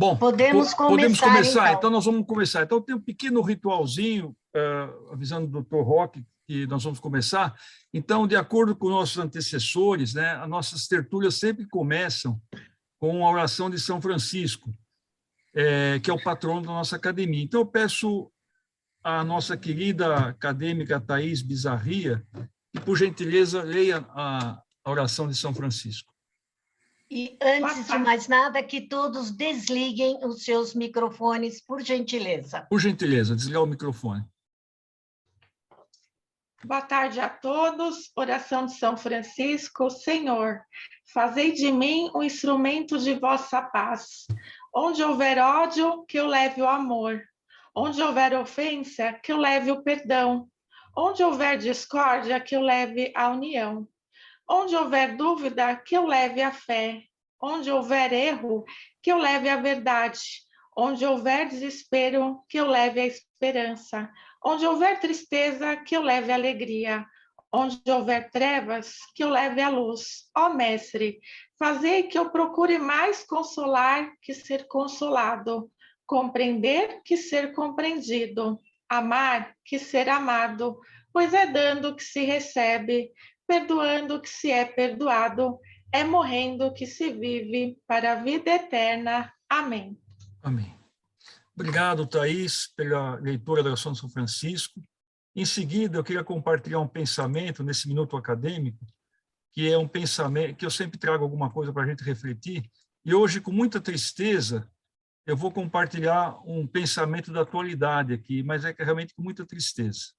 Bom, Podemos podemos começar, começar. então. Então, nós vamos começar. Então, tem um pequeno ritualzinho, avisando o doutor Roque que nós vamos começar. Então, de acordo com nossos antecessores, né, as nossas tertúlias sempre começam com a oração de São Francisco, que é o patrono da nossa academia. Então, eu peço à nossa querida acadêmica Thaís Bizarria que, por gentileza, leia a oração de São Francisco. E, antes de mais nada, que todos desliguem os seus microfones, por gentileza. Por gentileza, desligar o microfone. Boa tarde a todos. Oração de São Francisco. Senhor, fazei de mim um instrumento de vossa paz. Onde houver ódio, que eu leve o amor. Onde houver ofensa, que eu leve o perdão. Onde houver discórdia, que eu leve a união. Onde houver dúvida, que eu leve a fé. Onde houver erro, que eu leve a verdade. Onde houver desespero, que eu leve a esperança. Onde houver tristeza, que eu leve a alegria. Onde houver trevas, que eu leve a luz. Ó Mestre, fazei que eu procure mais consolar que ser consolado. Compreender que ser compreendido. Amar que ser amado. Pois é dando que se recebe, perdoando que se é perdoado, é morrendo que se vive para a vida eterna. Amém. Amém. Obrigado, Thaís, pela leitura da oração de São Francisco. Em seguida, eu queria compartilhar um pensamento nesse minuto acadêmico, que é um pensamento que eu sempre trago alguma coisa para a gente refletir, e hoje, com muita tristeza, eu vou compartilhar um pensamento da atualidade aqui, mas é realmente com muita tristeza.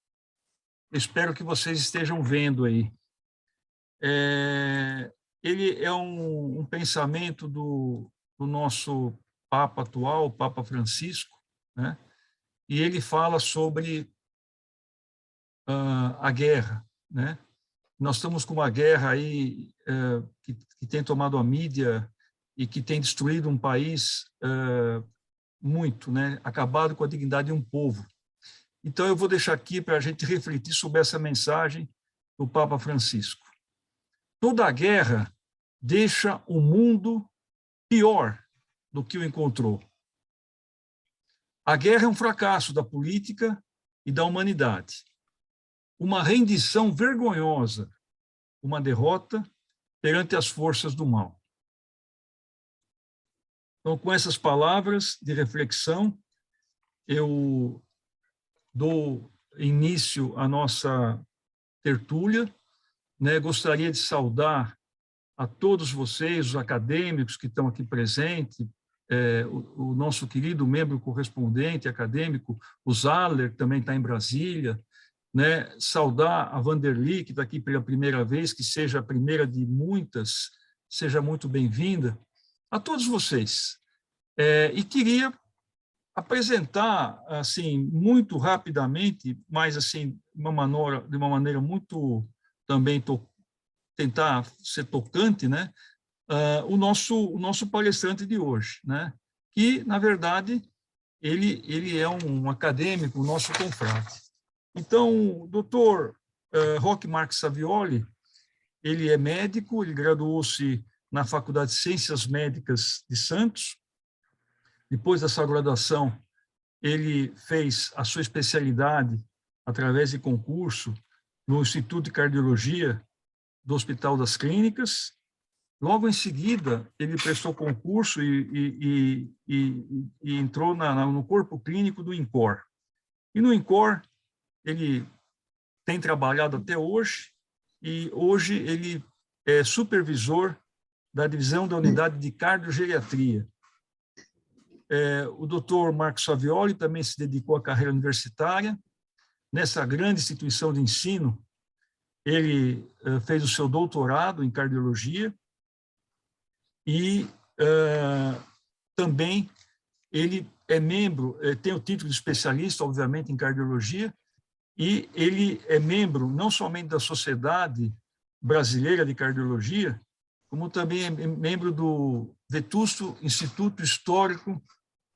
Eu espero que vocês estejam vendo aí. Ele é um pensamento do nosso Papa atual, o Papa Francisco, né? E ele fala sobre a guerra, né? Nós estamos com uma guerra aí que tem tomado a mídia e que tem destruído um país muito, né? Acabado com a dignidade de um povo. Então, eu vou deixar aqui para a gente refletir sobre essa mensagem do Papa Francisco. Toda a guerra deixa o mundo pior do que o encontrou. A guerra é um fracasso da política e da humanidade. Uma rendição vergonhosa, uma derrota perante as forças do mal. Então, com essas palavras de reflexão, eu dou início à nossa tertúlia, né? Gostaria de saudar a todos vocês, os acadêmicos que estão aqui presentes, o nosso querido membro correspondente acadêmico, o Zaller, que também está em Brasília, né? Saudar a Vanderly, que está aqui pela primeira vez, que seja a primeira de muitas, seja muito bem-vinda, a todos vocês. E queria apresentar, assim, muito rapidamente, mas, assim, de uma maneira muito, também, tentar ser tocante, né? O nosso palestrante de hoje, né? Que, na verdade, ele é um acadêmico, o nosso confrade. Então, o doutor Roque Marques Savioli, ele é médico, ele graduou-se na Faculdade de Ciências Médicas de Santos. Depois dessa graduação, ele fez a sua especialidade, através de concurso, no Instituto de Cardiologia do Hospital das Clínicas. Logo em seguida, ele prestou concurso e entrou no corpo clínico do INCOR. E no INCOR, ele tem trabalhado até hoje, e hoje ele é supervisor da divisão da unidade de cardiogeriatria. O doutor Marcos Savioli também se dedicou à carreira universitária. Nessa grande instituição de ensino, ele fez o seu doutorado em cardiologia e também ele é membro, tem o título de especialista, obviamente, em cardiologia, e ele é membro não somente da Sociedade Brasileira de Cardiologia, como também é membro do Vetusto Instituto Histórico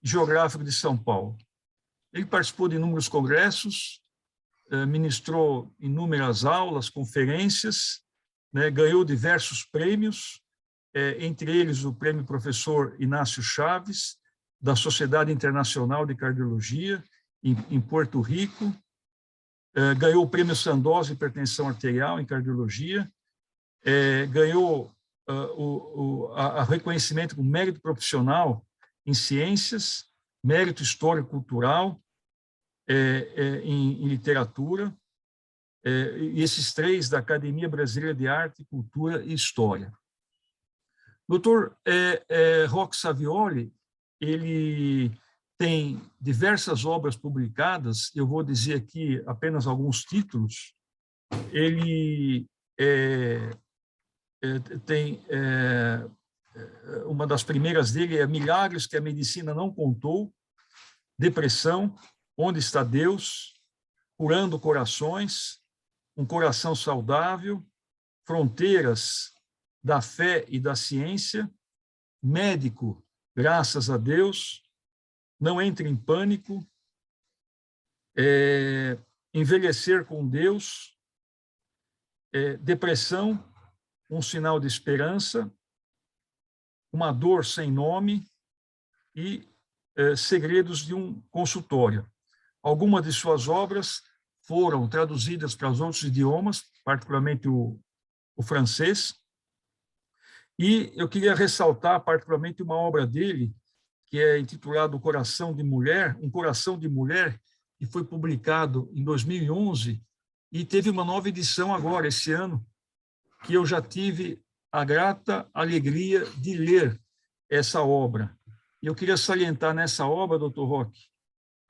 e Geográfico de São Paulo. Ele participou de inúmeros congressos, ministrou inúmeras aulas, conferências, né, ganhou diversos prêmios, entre eles o prêmio Professor Inácio Chaves, da Sociedade Internacional de Cardiologia, em Porto Rico, ganhou o Prêmio Sandoz de Hipertensão Arterial em Cardiologia, ganhou o reconhecimento como mérito profissional em ciências, mérito histórico-cultural, em literatura, e esses 3 da Academia Brasileira de Arte, Cultura e História. Dr. Roque Savioli, ele tem diversas obras publicadas, eu vou dizer aqui apenas alguns títulos. Ele tem, uma das primeiras dele é Milagres que a Medicina Não Contou, Depressão, Onde Está Deus, Curando Corações, Um Coração Saudável, Fronteiras da Fé e da Ciência, Médico, Graças a Deus, Não Entre em Pânico, Envelhecer com Deus, Depressão, Um Sinal de Esperança, Uma Dor Sem Nome e Segredos de um Consultório. Algumas de suas obras foram traduzidas para os outros idiomas, particularmente o francês, e eu queria ressaltar particularmente uma obra dele, que é intitulado O Coração de Mulher, Um Coração de Mulher, que foi publicado em 2011, e teve uma nova edição agora, esse ano, que eu já tive a grata alegria de ler essa obra. E eu queria salientar nessa obra, Dr. Roque,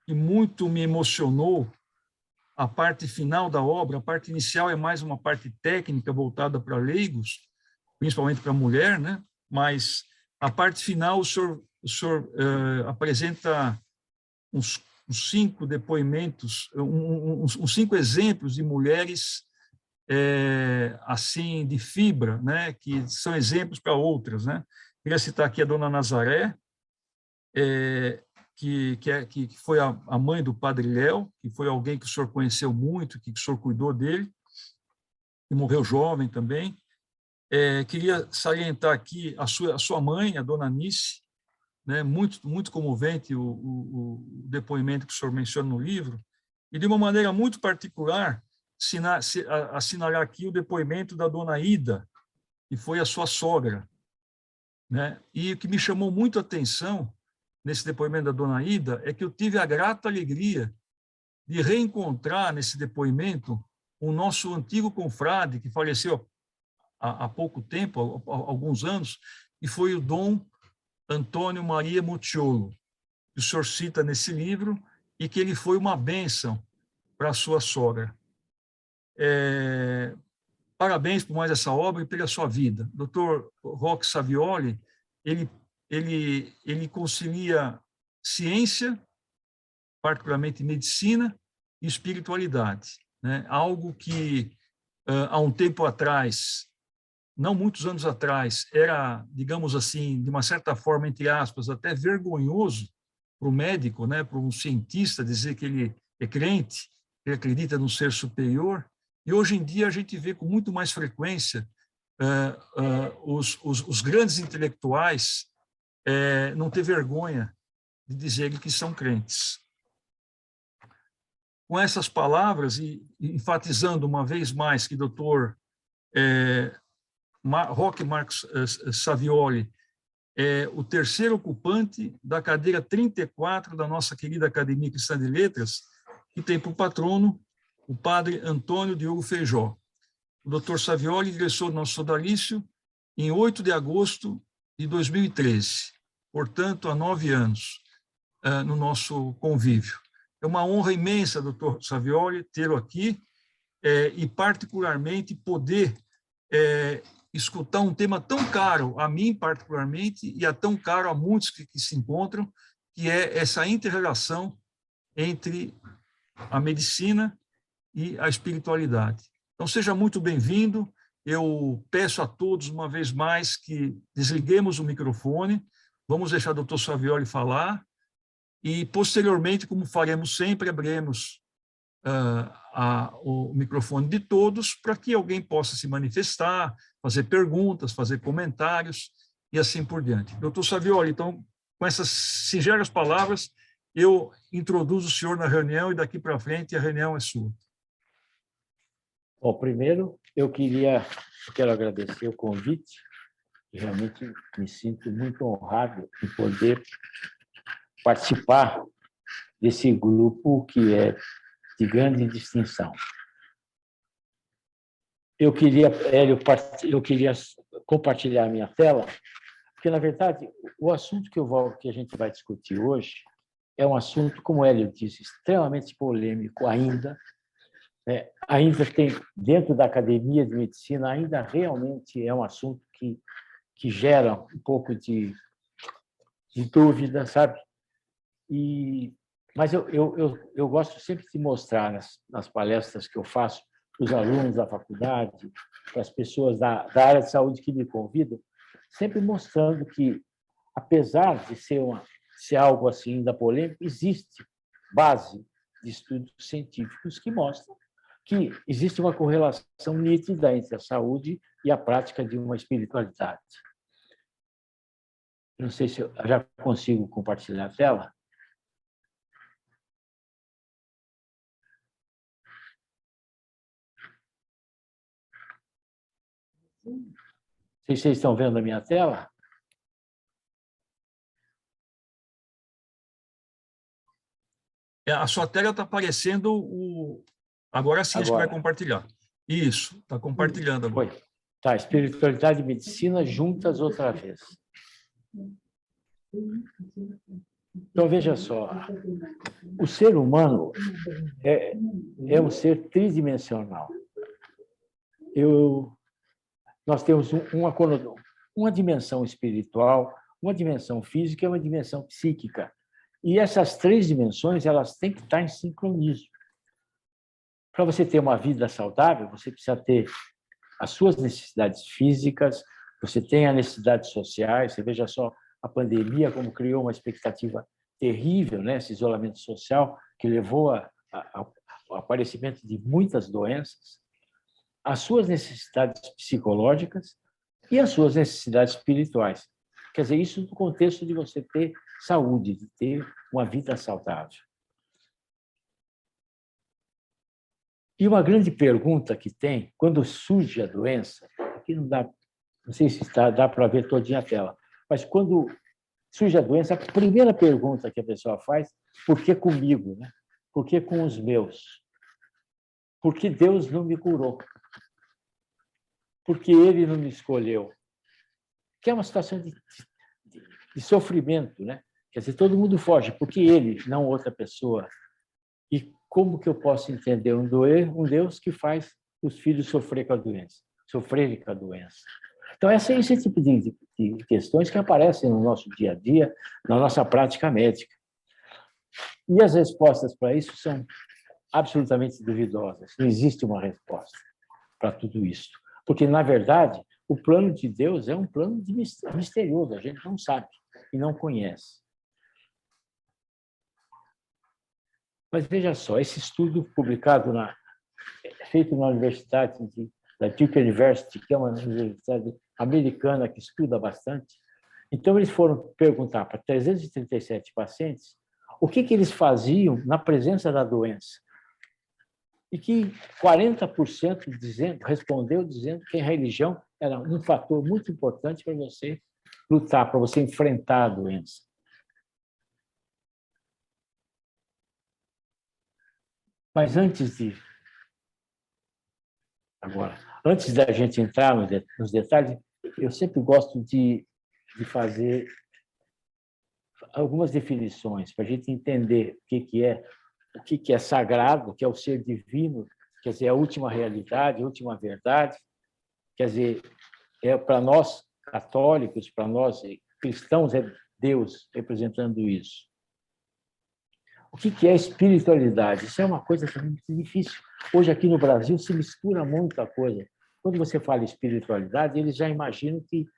que muito me emocionou a parte final da obra. A parte inicial é mais uma parte técnica voltada para leigos, principalmente para a mulher, né? Mas a parte final o senhor apresenta uns 5 depoimentos, uns 5 exemplos de mulheres assim de fibra, né? Que são exemplos para outras, né? Queria citar aqui a Dona Nazaré, que foi a mãe do Padre Léo, que foi alguém que o senhor conheceu muito, que o senhor cuidou dele, e morreu jovem também. Queria salientar aqui a sua mãe, a Dona Nice, né? Muito comovente o depoimento que o senhor menciona no livro, e de uma maneira muito particular, assinalar aqui o depoimento da Dona Ida, que foi a sua sogra, né? E o que me chamou muito a atenção nesse depoimento da Dona Ida é que eu tive a grata alegria de reencontrar nesse depoimento o nosso antigo confrade, que faleceu há pouco tempo, há alguns anos, e foi o Dom Antônio Maria Mucciolo, que o senhor cita nesse livro, e que ele foi uma bênção para a sua sogra. Parabéns por mais essa obra e pela sua vida. Dr. Roque Savioli, ele concilia ciência, particularmente medicina, e espiritualidade, né? Algo que, há um tempo atrás, não muitos anos atrás, era, digamos assim, de uma certa forma, entre aspas, até vergonhoso para o médico, né? Para um cientista dizer que ele é crente, que ele acredita no ser superior. E hoje em dia a gente vê com muito mais frequência os grandes intelectuais não ter vergonha de dizer que são crentes. Com essas palavras, e enfatizando uma vez mais que Dr. Roque Marcos Savioli é o terceiro ocupante da cadeira 34 da nossa querida Academia Cristã de Letras, que tem por patrono o padre Antônio Diogo Feijó. O Dr. Savioli ingressou no nosso sodalício em 8 de agosto de 2013, portanto, há 9 anos no nosso convívio. É uma honra imensa, Dr. Savioli, tê-lo aqui e, particularmente, poder escutar um tema tão caro a mim, particularmente, e tão caro a muitos que se encontram, que é essa inter-relação entre a medicina e a espiritualidade. Então, seja muito bem-vindo. Eu peço a todos, uma vez mais, que desliguemos o microfone, vamos deixar o Dr. Savioli falar, e, posteriormente, como faremos sempre, abriremos o microfone de todos para que alguém possa se manifestar, fazer perguntas, fazer comentários, e assim por diante. Dr. Savioli, então, com essas singelas palavras, eu introduzo o senhor na reunião e daqui para frente a reunião é sua. Bom, primeiro, eu quero agradecer o convite. Realmente me sinto muito honrado em poder participar desse grupo que é de grande distinção. Eu queria, Hélio, compartilhar a minha tela, porque, na verdade, o assunto que a gente vai discutir hoje é um assunto, como o Hélio disse, extremamente polêmico ainda. Ainda tem, dentro da academia de medicina, ainda realmente é um assunto que gera um pouco de dúvida, sabe? Mas eu gosto sempre de mostrar nas palestras que eu faço para os alunos da faculdade, para as pessoas da área de saúde que me convidam, sempre mostrando que, apesar de ser algo assim ainda polêmico, existe base de estudos científicos que mostram que existe uma correlação nítida entre a saúde e a prática de uma espiritualidade. Não sei se eu já consigo compartilhar a tela. Não sei se vocês estão vendo a minha tela. A sua tela está aparecendo o... Agora sim, acho que vai compartilhar. Isso, está compartilhando agora. Foi. Tá, espiritualidade e medicina juntas outra vez. Então, veja só. O ser humano é um ser tridimensional. Nós temos uma dimensão espiritual, uma dimensão física e uma dimensão psíquica. E essas três dimensões, elas têm que estar em sincronismo. Para você ter uma vida saudável, você precisa ter as suas necessidades físicas, você tem as necessidades sociais. Você veja só a pandemia, como criou uma expectativa terrível, né? Esse isolamento social que levou ao aparecimento de muitas doenças. As suas necessidades psicológicas e as suas necessidades espirituais. Quer dizer, isso no contexto de você ter saúde, de ter uma vida saudável. E uma grande pergunta que tem, quando surge a doença, aqui não sei se dá para ver todinha a tela, mas quando surge a doença, a primeira pergunta que a pessoa faz, por que comigo, né? Por que com os meus? Por que Deus não me curou? Por que Ele não me escolheu? Que é uma situação de sofrimento, né? Quer dizer, todo mundo foge, por que Ele, não outra pessoa? E como que eu posso entender um Deus que faz os filhos sofrerem com a doença? Então, esse tipo de questões que aparecem no nosso dia a dia, na nossa prática médica. E as respostas para isso são absolutamente duvidosas. Não existe uma resposta para tudo isso. Porque, na verdade, o plano de Deus é um plano misterioso, a gente não sabe e não conhece. Mas veja só, esse estudo publicado, feito na Universidade da Duke University, que é uma universidade americana que estuda bastante, então eles foram perguntar para 337 pacientes o que eles faziam na presença da doença. E que 40% respondeu dizendo que a religião era um fator muito importante para você lutar, para você enfrentar a doença. Mas antes da gente entrar nos detalhes, eu sempre gosto de fazer algumas definições para a gente entender o que é sagrado, o que é o ser divino, quer dizer, a última realidade, a última verdade. Quer dizer, para nós católicos, para nós cristãos, é Deus representando isso. O que é espiritualidade? Isso é uma coisa também muito difícil. Hoje, aqui no Brasil, se mistura muita coisa. Quando você fala espiritualidade, eles já imaginam que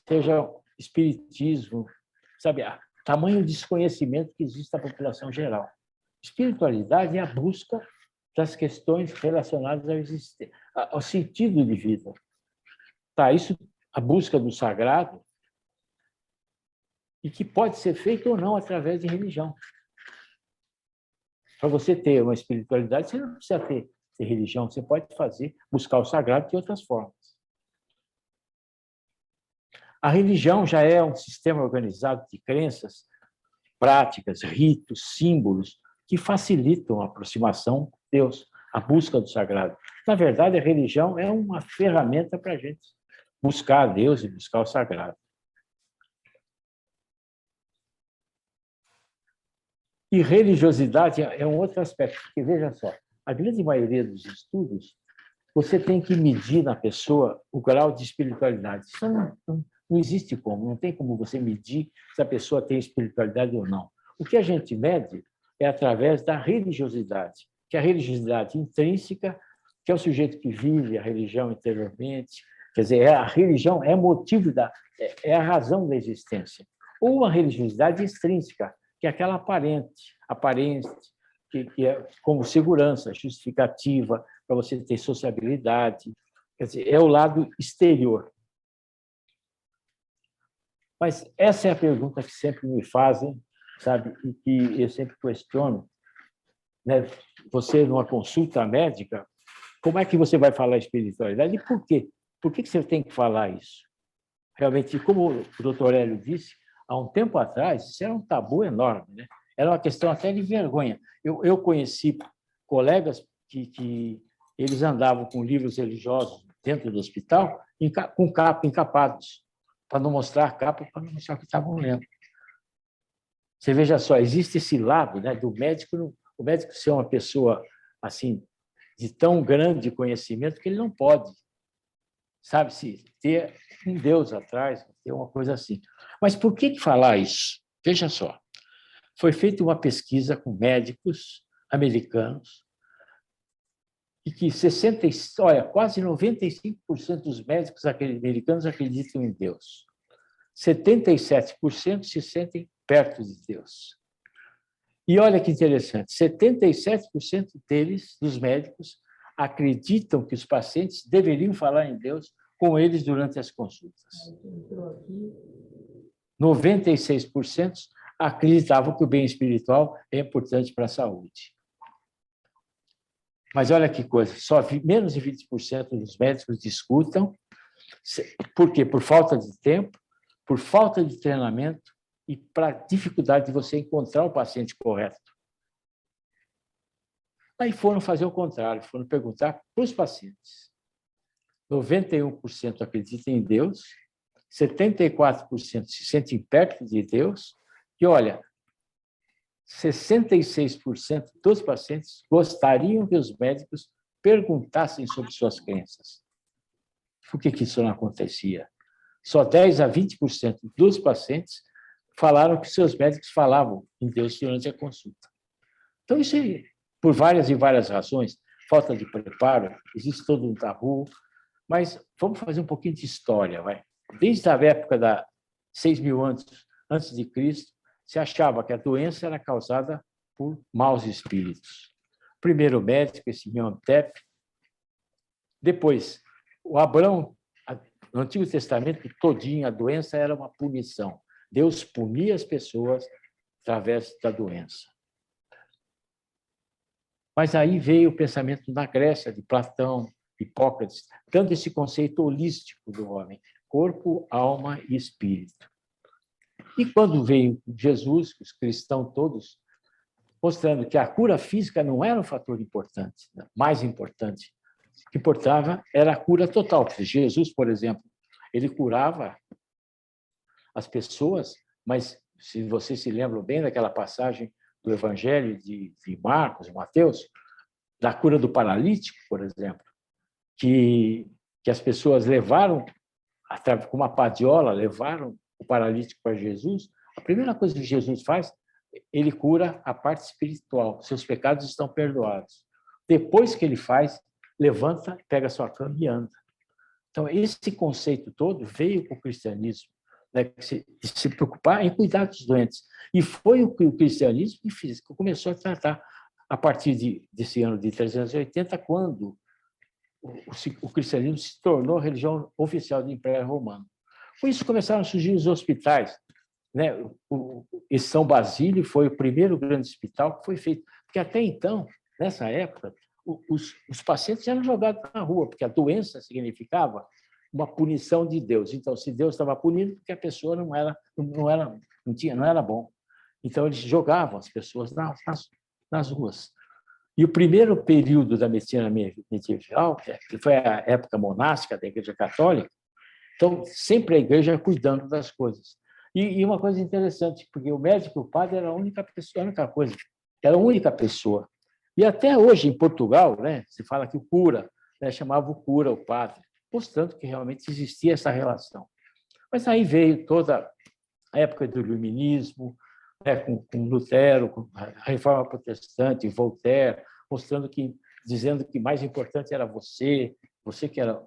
seja espiritismo, sabe? Tamanho desconhecimento que existe na população geral. Espiritualidade é a busca das questões relacionadas ao sentido de vida. Tá, isso, a busca do sagrado, e que pode ser feito ou não através de religião. Para você ter uma espiritualidade, você não precisa ter religião, você pode buscar o sagrado de outras formas. A religião já é um sistema organizado de crenças, práticas, ritos, símbolos que facilitam a aproximação de Deus, a busca do sagrado. Na verdade, a religião é uma ferramenta para a gente buscar a Deus e buscar o sagrado. E religiosidade é um outro aspecto, porque, veja só, a grande maioria dos estudos, você tem que medir na pessoa o grau de espiritualidade. Isso não existe como, não tem como você medir se a pessoa tem espiritualidade ou não. O que a gente mede é através da religiosidade, que é a religiosidade intrínseca, que é o sujeito que vive a religião interiormente, quer dizer, a religião é motivo é a razão da existência. Ou uma religiosidade extrínseca, que é aquela aparente, que é como segurança, justificativa, para você ter sociabilidade, quer dizer, é o lado exterior. Mas essa é a pergunta que sempre me fazem, sabe, e que eu sempre questiono, né? Você, numa consulta médica, como é que você vai falar espiritualidade e por quê? Por que você tem que falar isso? Realmente, como o doutor Hélio disse, há um tempo atrás, isso era um tabu enorme, né? Era uma questão até de vergonha. Eu conheci colegas que eles andavam com livros religiosos dentro do hospital, com capa, encapados, para não mostrar a capa, para não mostrar o que estavam lendo. Você veja só, existe esse lado, né, do médico, o médico ser uma pessoa assim de tão grande conhecimento que ele não pode, sabe, se ter um Deus atrás, ter uma coisa assim. Mas por que falar isso? Veja só, foi feita uma pesquisa com médicos americanos e que quase 95% dos médicos americanos acreditam em Deus. 77% se sentem perto de Deus. E olha que interessante, 77% deles, dos médicos, acreditam que os pacientes deveriam falar em Deus com eles durante as consultas. 96% acreditavam que o bem espiritual é importante para a saúde. Mas olha que coisa, só menos de 20% dos médicos discutam. Por quê? Por falta de tempo, por falta de treinamento e para dificuldade de você encontrar o paciente correto. Aí foram fazer o contrário, foram perguntar para os pacientes. 91% acreditam em Deus, 74% se sentem perto de Deus, e olha, 66% dos pacientes gostariam que os médicos perguntassem sobre suas crenças. Por que isso não acontecia? Só 10 a 20% dos pacientes falaram que seus médicos falavam em Deus durante a consulta. Então, isso é por várias e várias razões, falta de preparo, existe todo um tabu, mas vamos fazer um pouquinho de história, vai. Desde a época da 6.000 anos antes de Cristo, se achava que a doença era causada por maus espíritos. Primeiro o médico, esse Imhotep, depois o Abrão, no Antigo Testamento todinho, a doença era uma punição. Deus punia as pessoas através da doença. Mas aí veio o pensamento da Grécia, de Platão, Hipócrates, dando esse conceito holístico do homem, corpo, alma e espírito. E quando veio Jesus, os cristãos todos, mostrando que a cura física não era um fator importante, mais importante. O que importava era a cura total. Jesus, por exemplo, ele curava as pessoas, mas se vocês se lembram bem daquela passagem do Evangelho de Marcos e Mateus, da cura do paralítico, por exemplo, que as pessoas levaram, com uma padiola, levaram o paralítico para Jesus, a primeira coisa que Jesus faz, ele cura a parte espiritual, seus pecados estão perdoados. Depois que ele faz, levanta, pega a sua cama e anda. Então, esse conceito todo veio com o cristianismo, né, de se preocupar em cuidar dos doentes. E foi o que o cristianismo físico começou a tratar a partir desse ano de 380, quando o cristianismo se tornou a religião oficial do Império Romano. Com isso, começaram a surgir os hospitais. né, esse São Basílio foi o primeiro grande hospital que foi feito. Porque até então, nessa época, os pacientes eram jogados na rua, porque a doença significava uma punição de Deus. Então, se Deus estava punindo, porque a pessoa não era bom. Então, eles jogavam as pessoas nas ruas. E o primeiro período da medicina medieval, que foi a época monástica da Igreja Católica, então, sempre a igreja cuidando das coisas. E uma coisa interessante, porque o médico e o padre era a única pessoa. E até hoje, em Portugal, né, se fala que o cura, né, chamava o cura o padre, mostrando que realmente existia essa relação. Mas aí veio toda a época do iluminismo, né, com Lutero, com a Reforma Protestante, Voltaire, dizendo que mais importante era você que era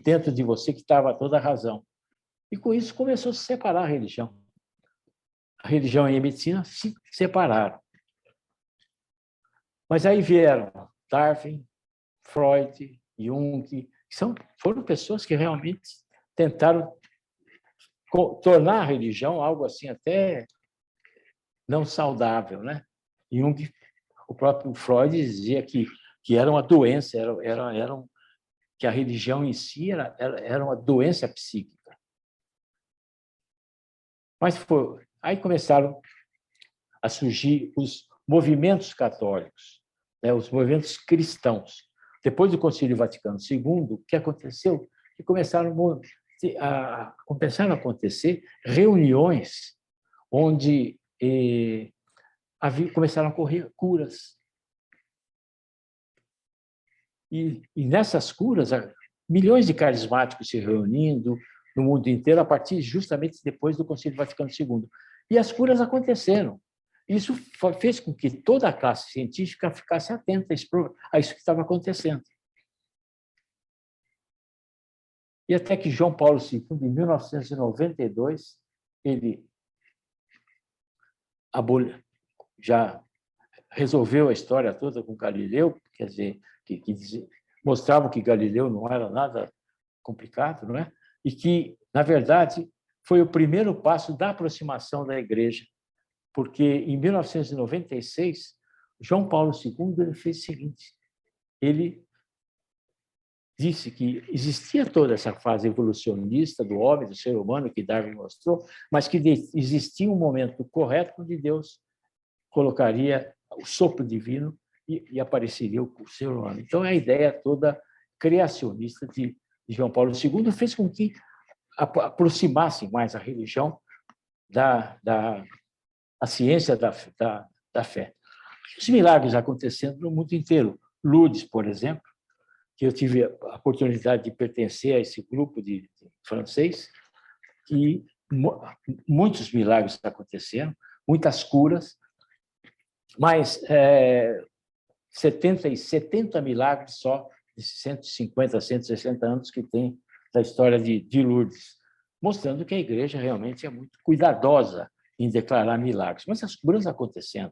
dentro de você que estava toda a razão. E com isso começou a se separar a religião. A religião e a medicina se separaram. Mas aí vieram Darwin, Freud, Jung, que foram pessoas que realmente tentaram tornar a religião algo assim até não saudável, né? Jung, o próprio Freud dizia que era uma doença, que a religião em si era uma doença psíquica. Mas aí começaram a surgir os movimentos católicos, né, os movimentos cristãos. Depois do Concílio Vaticano II, o que aconteceu? Que começaram a acontecer reuniões onde começaram a ocorrer curas. E nessas curas, milhões de carismáticos se reunindo no mundo inteiro, a partir justamente depois do Concílio Vaticano II. E as curas aconteceram. Isso fez com que toda a classe científica ficasse atenta a isso que estava acontecendo. E até que João Paulo II, em 1992, ele já resolveu a história toda com Galileu, quer dizer, que mostrava que Galileu não era nada complicado, não é? E que, na verdade, foi o primeiro passo da aproximação da Igreja, porque em 1996, João Paulo II ele fez o seguinte: ele disse que existia toda essa fase evolucionista do homem, do ser humano, que Darwin mostrou, mas que existia um momento correto onde Deus colocaria o sopro divino e apareceria o ser humano. Então, a ideia toda criacionista de João Paulo II fez com que aproximasse mais a religião da ciência da fé. Os milagres acontecendo no mundo inteiro. Lourdes, por exemplo, que eu tive a oportunidade de pertencer a esse grupo de francês, e muitos milagres aconteceram, muitas curas, mas 70 milagres só de 150, 160 anos que tem da história de Lourdes, mostrando que a igreja realmente é muito cuidadosa em declarar milagres. Mas as curas acontecendo.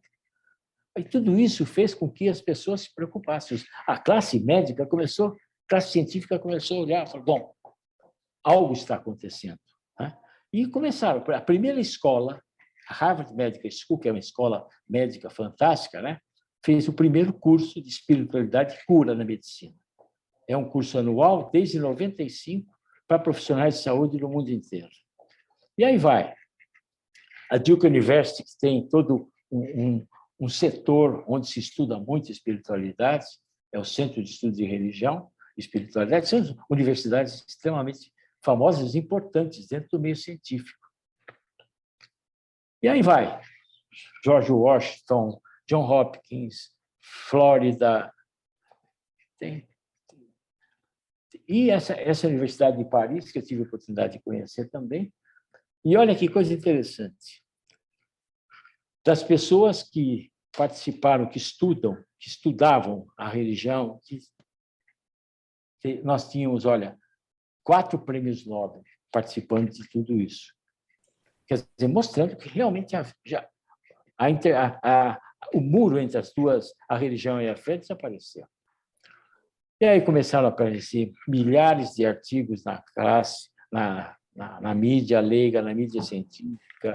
E tudo isso fez com que as pessoas se preocupassem. A classe médica a classe científica começou a olhar e falou: bom, algo está acontecendo. Né? E começaram. A primeira escola, a Harvard Medical School, que é uma escola médica fantástica, né? Fez o primeiro curso de espiritualidade e cura na medicina. É um curso anual, desde 95, para profissionais de saúde no mundo inteiro. E aí vai. A Duke University, que tem todo um setor onde se estuda muito espiritualidade, é o Centro de Estudo de Religião e Espiritualidade, são universidades extremamente famosas e importantes dentro do meio científico. E aí vai. George Washington, John Hopkins, Flórida. E essa Universidade de Paris, que eu tive a oportunidade de conhecer também. E olha que coisa interessante. Das pessoas que participaram, que estudavam a religião, nós tínhamos, 4 prêmios Nobel participando de tudo isso. Quer dizer, mostrando que realmente o muro entre as duas, a religião e a fé, desapareceu. E aí começaram a aparecer milhares de artigos na classe, na mídia leiga, na mídia científica,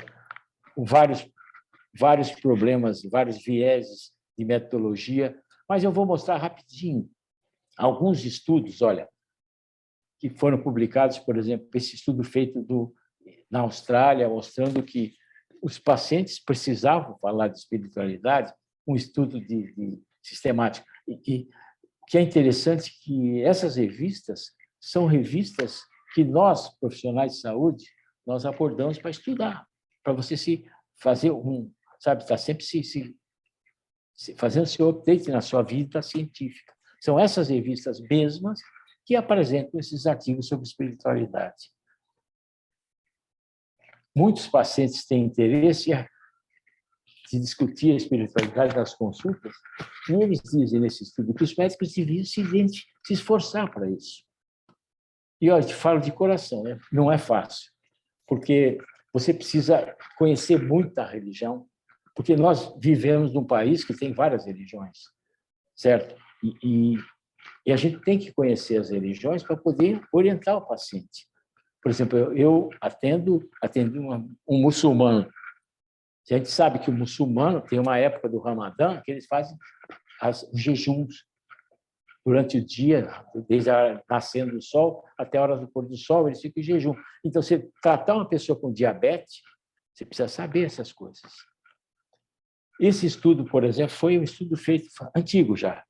com vários problemas, vários vieses de metodologia, mas eu vou mostrar rapidinho alguns estudos, olha, que foram publicados, por exemplo, esse estudo feito na Austrália, mostrando que os pacientes precisavam falar de espiritualidade, um estudo sistemático. E que é interessante que essas revistas são revistas que nós, profissionais de saúde, nós abordamos para estudar, para você se fazer sabe, está sempre fazendo seu update na sua vida científica. São essas revistas mesmas que apresentam esses artigos sobre espiritualidade. Muitos pacientes têm interesse de discutir a espiritualidade nas consultas, e eles dizem nesse estudo que os médicos deviam se esforçar para isso. E, olha, eu te falo de coração, né? Não é fácil, porque você precisa conhecer muito a religião, porque nós vivemos num país que tem várias religiões, certo? E a gente tem que conhecer as religiões para poder orientar o paciente. Por exemplo, eu atendo um muçulmano. A gente sabe que o muçulmano tem uma época do Ramadã que eles fazem os jejuns durante o dia, desde a nascendo do sol até a hora do pôr do sol, eles ficam em jejum. Então, você tratar uma pessoa com diabetes, você precisa saber essas coisas. Esse estudo, por exemplo, foi um estudo feito antigo já.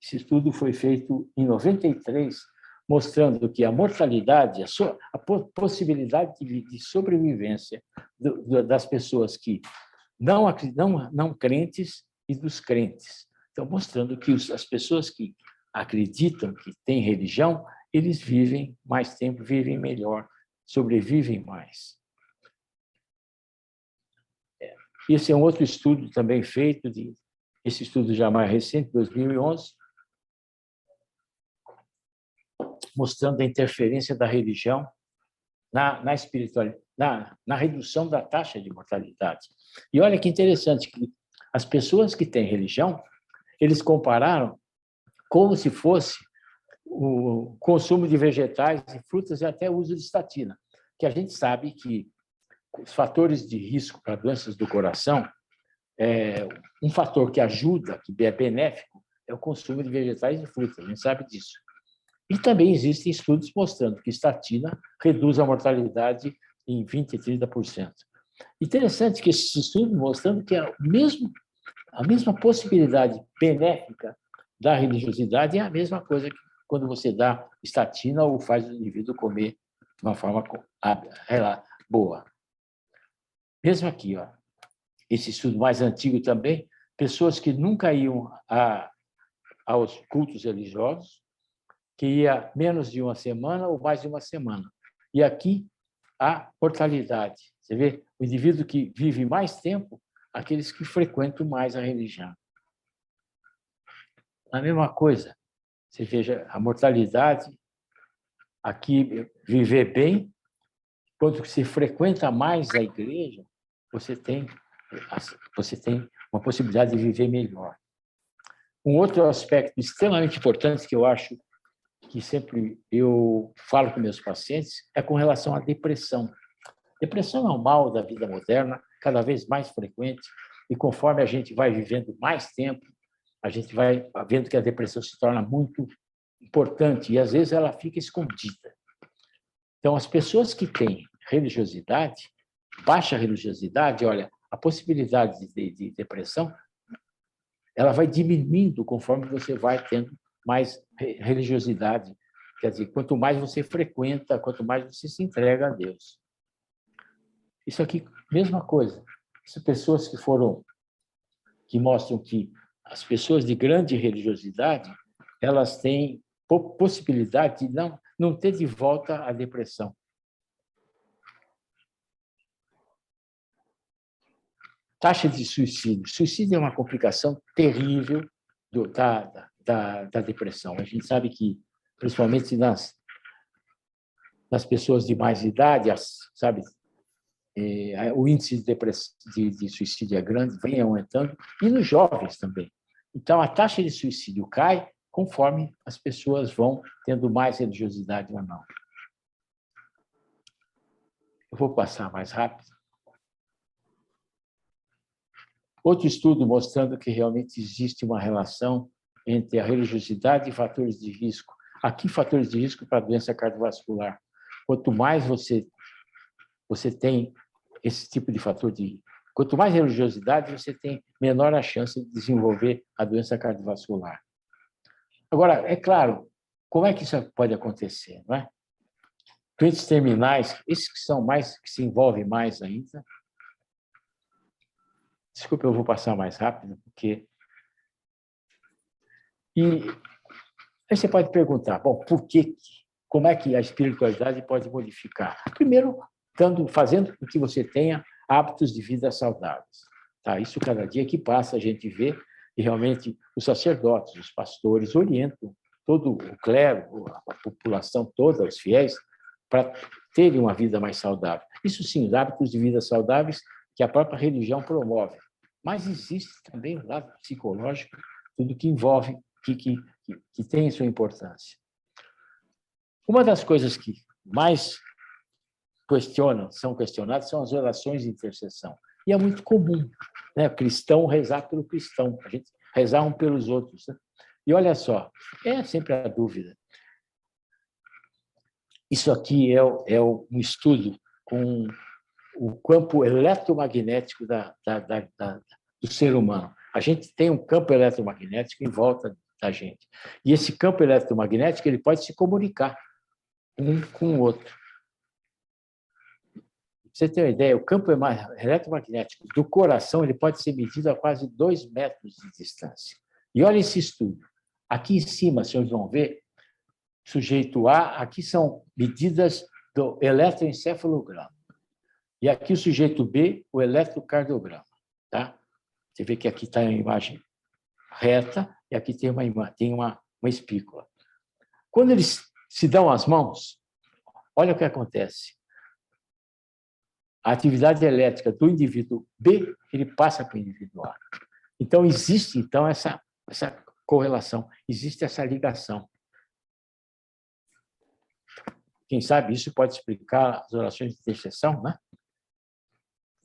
Esse estudo foi feito em 93, mostrando que a mortalidade, a possibilidade de sobrevivência das pessoas que não crentes e dos crentes. Então, mostrando que as pessoas que acreditam que têm religião, eles vivem mais tempo, vivem melhor, sobrevivem mais. Esse é um outro estudo também feito, esse estudo já mais recente, 2011, mostrando a interferência da religião na espiritualidade, na redução da taxa de mortalidade. E olha que interessante, que as pessoas que têm religião, eles compararam como se fosse o consumo de vegetais e frutas e até o uso de estatina, que a gente sabe que os fatores de risco para doenças do coração, um fator que ajuda, que é benéfico, é o consumo de vegetais e frutas, a gente sabe disso. E também existem estudos mostrando que estatina reduz a mortalidade em 20% e 30%. Interessante que esses estudos mostrando que a mesma possibilidade benéfica da religiosidade é a mesma coisa que quando você dá estatina ou faz o indivíduo comer de uma forma boa. Mesmo aqui, ó, esse estudo mais antigo também, pessoas que nunca iam aos cultos religiosos, que ia menos de uma semana ou mais de uma semana. E aqui, a mortalidade. Você vê, o indivíduo que vive mais tempo, aqueles que frequentam mais a religião. A mesma coisa, você veja a mortalidade, aqui, viver bem, quando se frequenta mais a igreja, você tem uma possibilidade de viver melhor. Um outro aspecto extremamente importante que eu acho que sempre eu falo com meus pacientes é com relação à depressão. Depressão é um mal da vida moderna, cada vez mais frequente, e conforme a gente vai vivendo mais tempo, a gente vai vendo que a depressão se torna muito importante e, às vezes, ela fica escondida. Então, as pessoas que têm religiosidade, baixa religiosidade, olha, a possibilidade de depressão, ela vai diminuindo conforme você vai tendo mais religiosidade. Quer dizer, quanto mais você frequenta, quanto mais você se entrega a Deus. Isso aqui, mesma coisa. São pessoas que mostram que as pessoas de grande religiosidade, elas têm possibilidade de não ter de volta a depressão. Taxa de suicídio. Suicídio é uma complicação terrível da depressão. A gente sabe que, principalmente nas pessoas de mais idade, sabe, o índice de suicídio é grande, vem aumentando, e nos jovens também. Então, a taxa de suicídio cai conforme as pessoas vão tendo mais religiosidade ou não. Eu vou passar mais rápido. Outro estudo mostrando que realmente existe uma relação entre a religiosidade e fatores de risco. Aqui, fatores de risco para doença cardiovascular. Quanto mais você tem esse tipo de fator de... Quanto mais religiosidade, você tem menor a chance de desenvolver a doença cardiovascular. Agora, é claro, como é que isso pode acontecer, não é? Doentes terminais, esses que são mais, que se envolvem mais ainda. Desculpa, eu vou passar mais rápido, porque... E aí você pode perguntar, bom, por quê? Como é que a espiritualidade pode modificar? Primeiro, fazendo com que você tenha hábitos de vida saudáveis. Tá? Isso, cada dia que passa, a gente vê, e realmente os sacerdotes, os pastores orientam todo o clero, a população toda, os fiéis, para terem uma vida mais saudável. Isso sim, os hábitos de vida saudáveis que a própria religião promove. Mas existe também o lado psicológico, tudo que envolve, que tem sua importância. Uma das coisas que mais são questionadas são as orações de intercessão. E é muito comum, né? O cristão rezar pelo cristão, a gente rezar um pelos outros. Né? E olha só, é sempre a dúvida. Isso aqui é um estudo com o campo eletromagnético do ser humano. A gente tem um campo eletromagnético em volta da gente. E esse campo eletromagnético ele pode se comunicar um com o outro. Pra você ter uma ideia, o campo eletromagnético do coração ele pode ser medido a quase 2 metros de distância. E olha esse estudo. Aqui em cima, vocês vão ver, sujeito A, aqui são medidas do eletroencefalograma. E aqui o sujeito B, o eletrocardiograma. Tá? Você vê que aqui está a imagem reta e aqui tem uma espícula. Quando eles se dão as mãos, olha o que acontece. A atividade elétrica do indivíduo B, ele passa para o indivíduo A. Então, existe essa correlação, existe essa ligação. Quem sabe isso pode explicar as orações de intercessão, né?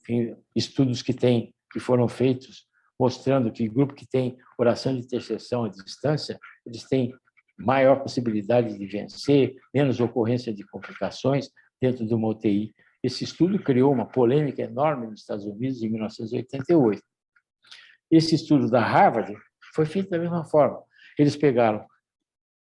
Tem estudos que foram feitos mostrando que o grupo que tem oração de intercessão à distância, eles têm maior possibilidade de vencer, menos ocorrência de complicações dentro de uma UTI. Esse estudo criou uma polêmica enorme nos Estados Unidos em 1988. Esse estudo da Harvard foi feito da mesma forma. Eles pegaram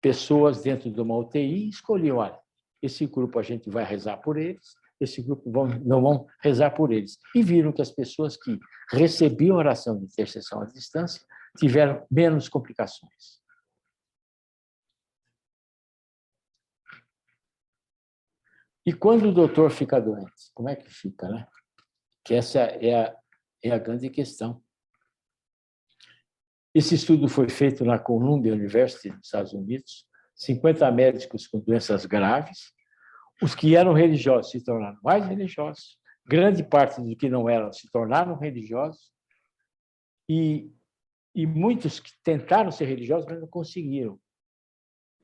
pessoas dentro de uma UTI e escolhiam, olha, esse grupo a gente vai rezar por eles, esse grupo não vão rezar por eles. E viram que as pessoas que recebiam oração de intercessão à distância tiveram menos complicações. E quando o doutor fica doente, como é que fica, né? Que essa é a grande questão. Esse estudo foi feito na Columbia University, nos Estados Unidos, 50 médicos com doenças graves. Os que eram religiosos se tornaram mais religiosos, grande parte dos que não eram se tornaram religiosos, e muitos que tentaram ser religiosos, mas não conseguiram.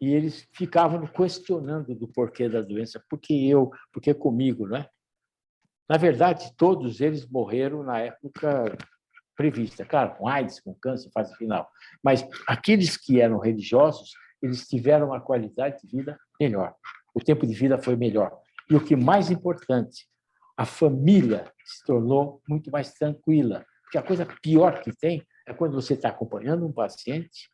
E eles ficavam questionando do porquê da doença, por que comigo, né? Na verdade, todos eles morreram na época prevista, claro, com AIDS, com câncer, fase final. Mas aqueles que eram religiosos, eles tiveram uma qualidade de vida melhor. O tempo de vida foi melhor. E o que mais importante, a família se tornou muito mais tranquila. Porque a coisa pior que tem é quando você está acompanhando um paciente,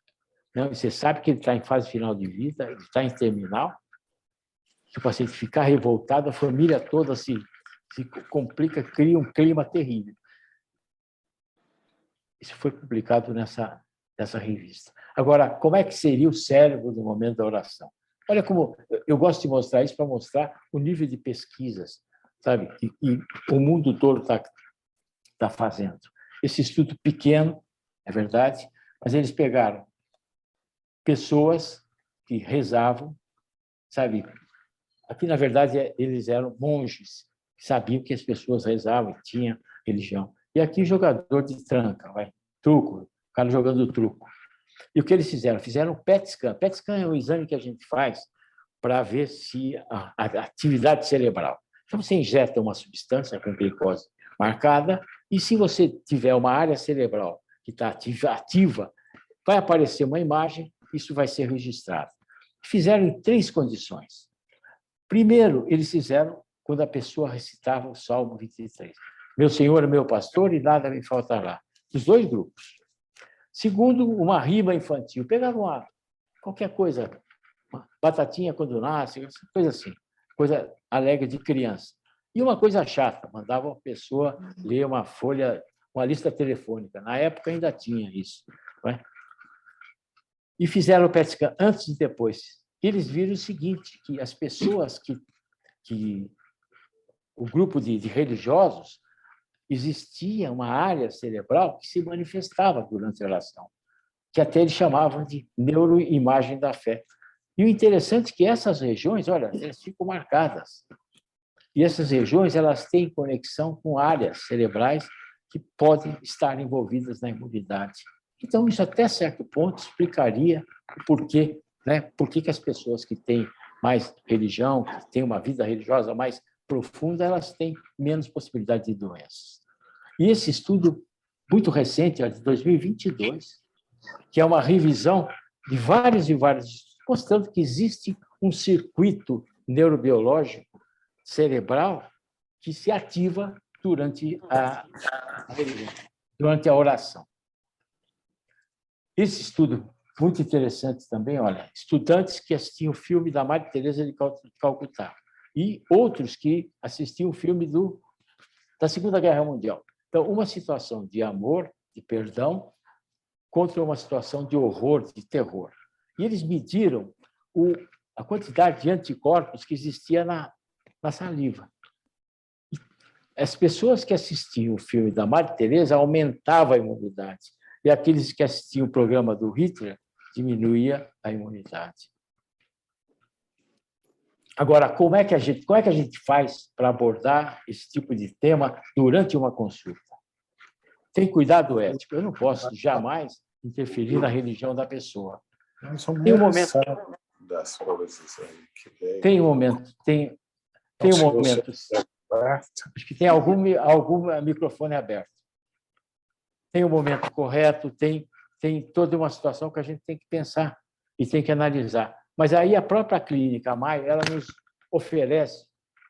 né, e você sabe que ele está em fase final de vida, ele está em terminal, que o paciente fica revoltado, a família toda se complica, cria um clima terrível. Isso foi publicado nessa revista. Agora, como é que seria o cérebro no momento da oração? Olha como eu gosto de mostrar isso para mostrar o nível de pesquisas, sabe? E o mundo todo está fazendo. Esse estudo pequeno, é verdade, mas eles pegaram pessoas que rezavam, sabe? Aqui, na verdade, eles eram monges, que sabiam que as pessoas rezavam e tinham religião. E aqui, jogador de tranca, truco, o cara jogando truco. E o que eles fizeram? Fizeram um PET scan. PET scan é um exame que a gente faz para ver se a atividade cerebral. Então, você injeta uma substância com glicose marcada E se você tiver uma área cerebral que está ativa, vai aparecer uma imagem, isso vai ser registrado. Fizeram em 3 condições. Primeiro, eles fizeram quando a pessoa recitava o Salmo 23. Meu Senhor é meu pastor e nada me faltará. Os 2 grupos. Segundo, uma rima infantil. Pegavam qualquer coisa, uma batatinha quando nasce, coisa assim, coisa alegre de criança. E uma coisa chata, mandavam a pessoa ler uma folha, uma lista telefônica. Na época ainda tinha isso. Não é? E fizeram o PET scan antes e depois. Eles viram o seguinte, que as pessoas que o grupo de religiosos, existia uma área cerebral que se manifestava durante a oração, que até eles chamavam de neuroimagem da fé. E o interessante é que essas regiões, olha, elas ficam marcadas. E essas regiões, elas têm conexão com áreas cerebrais que podem estar envolvidas na imunidade. Então, isso até certo ponto explicaria o porquê, né? Por que as pessoas que têm mais religião, que têm uma vida religiosa mais profunda, elas têm menos possibilidade de doenças. E esse estudo muito recente, de 2022, que é uma revisão de vários e vários estudos, mostrando que existe um circuito neurobiológico cerebral que se ativa durante a oração. Esse estudo, muito interessante também, olha, estudantes que assistiam o filme da Madre Teresa de Calcutá e outros que assistiam o filme da Segunda Guerra Mundial. Então, uma situação de amor, de perdão, contra uma situação de horror, de terror. E eles mediram a quantidade de anticorpos que existia na saliva. As pessoas que assistiam o filme da Madre Teresa aumentavam a imunidade, e aqueles que assistiam o programa do Hitler diminuía a imunidade. Agora, como é que a gente faz para abordar esse tipo de tema durante uma consulta? Tem cuidado ético. Eu não posso jamais interferir na religião da pessoa. Tem um momento. Das coisas aí que veio. Tem um momento. Tem um momento. Acho que tem algum microfone aberto. Tem um momento correto, tem toda uma situação que a gente tem que pensar e tem que analisar. Mas aí a própria clínica, a MAI, ela nos oferece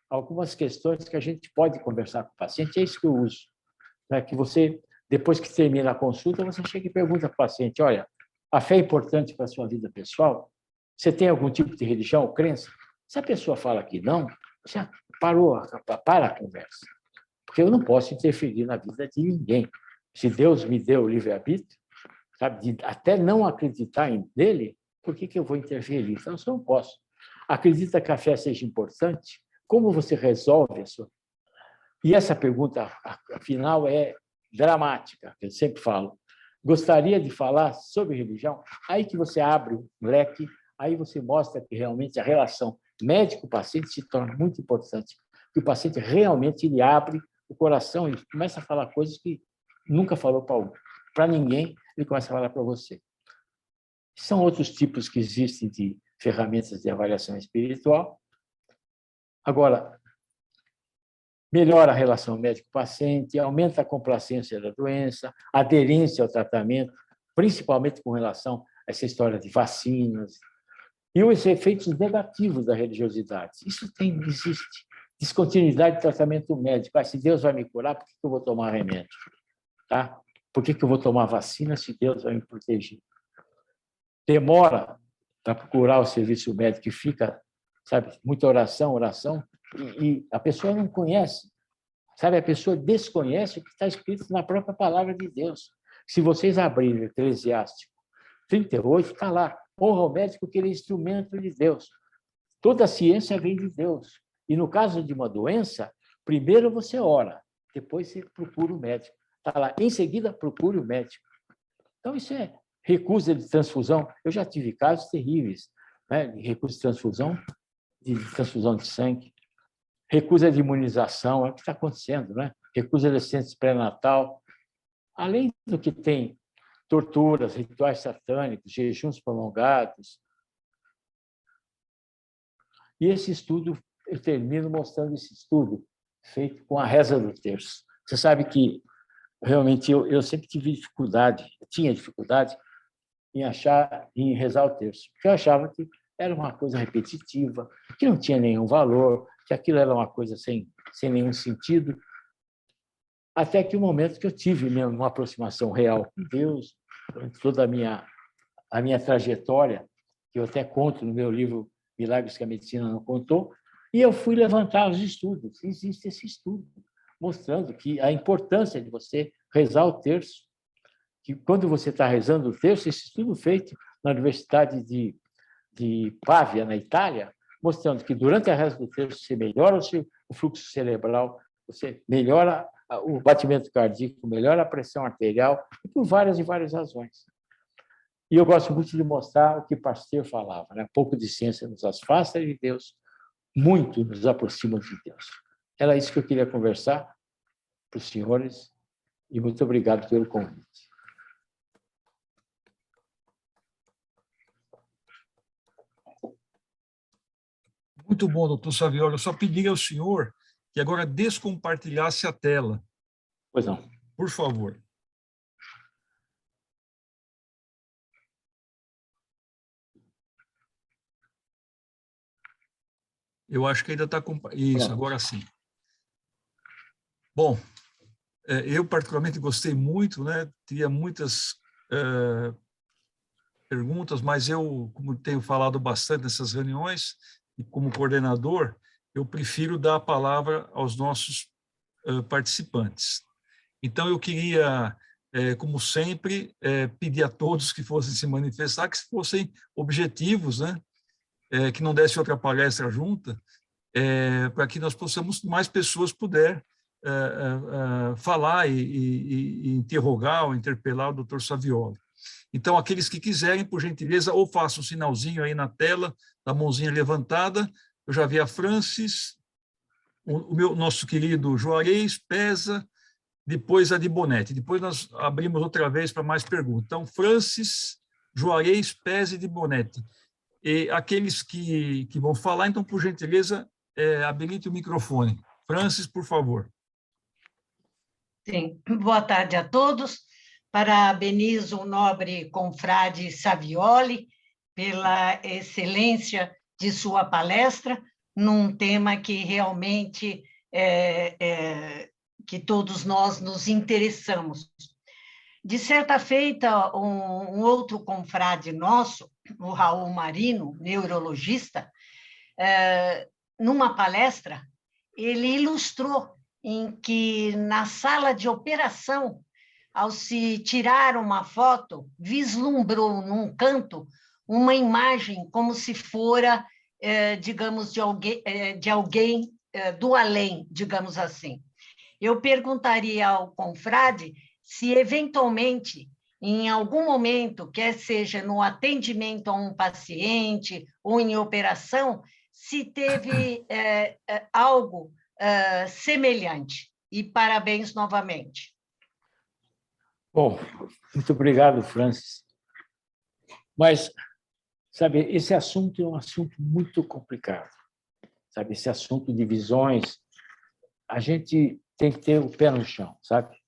algumas questões que a gente pode conversar com o paciente. É isso que eu uso. Né? Que você, depois que termina a consulta, você chega e pergunta para o paciente, olha, a fé é importante para a sua vida pessoal? Você tem algum tipo de religião ou crença? Se a pessoa fala que não, você para a conversa. Porque eu não posso interferir na vida de ninguém. Se Deus me deu o livre-arbítrio, sabe, de até não acreditar nele, por que eu vou interferir? Então, eu só não posso. Acredita que a fé seja importante? Como você resolve isso? E essa pergunta, afinal, é dramática, que eu sempre falo. Gostaria de falar sobre religião? Aí que você abre um leque, aí você mostra que realmente a relação médico-paciente se torna muito importante, que o paciente realmente ele abre o coração e começa a falar coisas que nunca falou para ninguém, ele começa a falar para você. São outros tipos que existem de ferramentas de avaliação espiritual. Agora, melhora a relação médico-paciente, aumenta a complacência da doença, aderência ao tratamento, principalmente com relação a essa história de vacinas, e os efeitos negativos da religiosidade. Isso existe. Descontinuidade de tratamento médico. Se Deus vai me curar, por que eu vou tomar remédio? Tá? Por que eu vou tomar vacina se Deus vai me proteger? Demora para procurar o serviço médico e fica, sabe, muita oração, e a pessoa não conhece, sabe, a pessoa desconhece o que está escrito na própria palavra de Deus. Se vocês abrirem Eclesiástico 38, está lá, honra o médico que ele é instrumento de Deus. Toda a ciência vem de Deus. E no caso de uma doença, primeiro você ora, depois você procura o médico. Está lá, em seguida procure o médico. Então, isso é recusa de transfusão. Eu já tive casos terríveis, né, de recusa de transfusão de sangue, recusa de imunização, é o que está acontecendo, né? Recusa de licença pré-natal. Além do que tem torturas, rituais satânicos, jejuns prolongados. E esse estudo, eu termino mostrando esse estudo feito com a reza do terço. Você sabe que realmente eu sempre tive dificuldade, tinha dificuldade em rezar o terço, porque eu achava que era uma coisa repetitiva, que não tinha nenhum valor, que aquilo era uma coisa sem nenhum sentido, até que o momento que eu tive mesmo uma aproximação real com Deus, durante toda a minha trajetória, que eu até conto no meu livro Milagres que a Medicina Não Contou, e eu fui levantar os estudos. Existe esse estudo mostrando que a importância de você rezar o terço, que quando você está rezando o terço, esse estudo feito na Universidade de Pávia, na Itália, mostrando que durante a reza do terço você melhora o fluxo cerebral, você melhora o batimento cardíaco, melhora a pressão arterial, e por várias e várias razões. E eu gosto muito de mostrar o que Pasteur falava, né? Pouco de ciência nos afasta de Deus, muito nos aproxima de Deus. Era isso que eu queria conversar para os senhores, e muito obrigado pelo convite. Muito bom, doutor Savioli. Eu só pediria ao senhor que agora descompartilhasse a tela. Pois não. Por favor. Eu acho que ainda está... Isso, agora sim. Bom, eu particularmente gostei muito, né? Teria muitas perguntas, mas eu, como tenho falado bastante nessas reuniões, e como coordenador, eu prefiro dar a palavra aos nossos participantes. Então, eu queria, como sempre, pedir a todos que fossem se manifestar, que fossem objetivos, né? Que não desse outra palestra junta, para que nós possamos, mais pessoas puder falar e interrogar ou interpelar o doutor Savioli. Então, aqueles que quiserem, por gentileza, ou façam um sinalzinho aí na tela, da mãozinha levantada. Eu já vi a Francis, nosso querido Juarez, Pesa, depois a de Bonetti. Depois nós abrimos outra vez para mais perguntas. Então, Francis, Juarez, Pesa e de Bonetti. E aqueles que vão falar, então, por gentileza, habilite o microfone. Francis, por favor. Sim, boa tarde a todos. Parabenizo o nobre confrade Savioli pela excelência de sua palestra, num tema que realmente que todos nós nos interessamos. De certa feita, um outro confrade nosso, o Raul Marino, neurologista, numa palestra, ele ilustrou em que, na sala de operação, ao se tirar uma foto, vislumbrou num canto uma imagem como se fora, digamos, de alguém do além, digamos assim. Eu perguntaria ao confrade se, eventualmente, em algum momento, quer seja no atendimento a um paciente ou em operação, se teve algo semelhante. E parabéns novamente. Bom, muito obrigado, Francis. Mas, sabe, esse assunto é um assunto muito complicado. Sabe, esse assunto de visões, a gente tem que ter o pé no chão, sabe?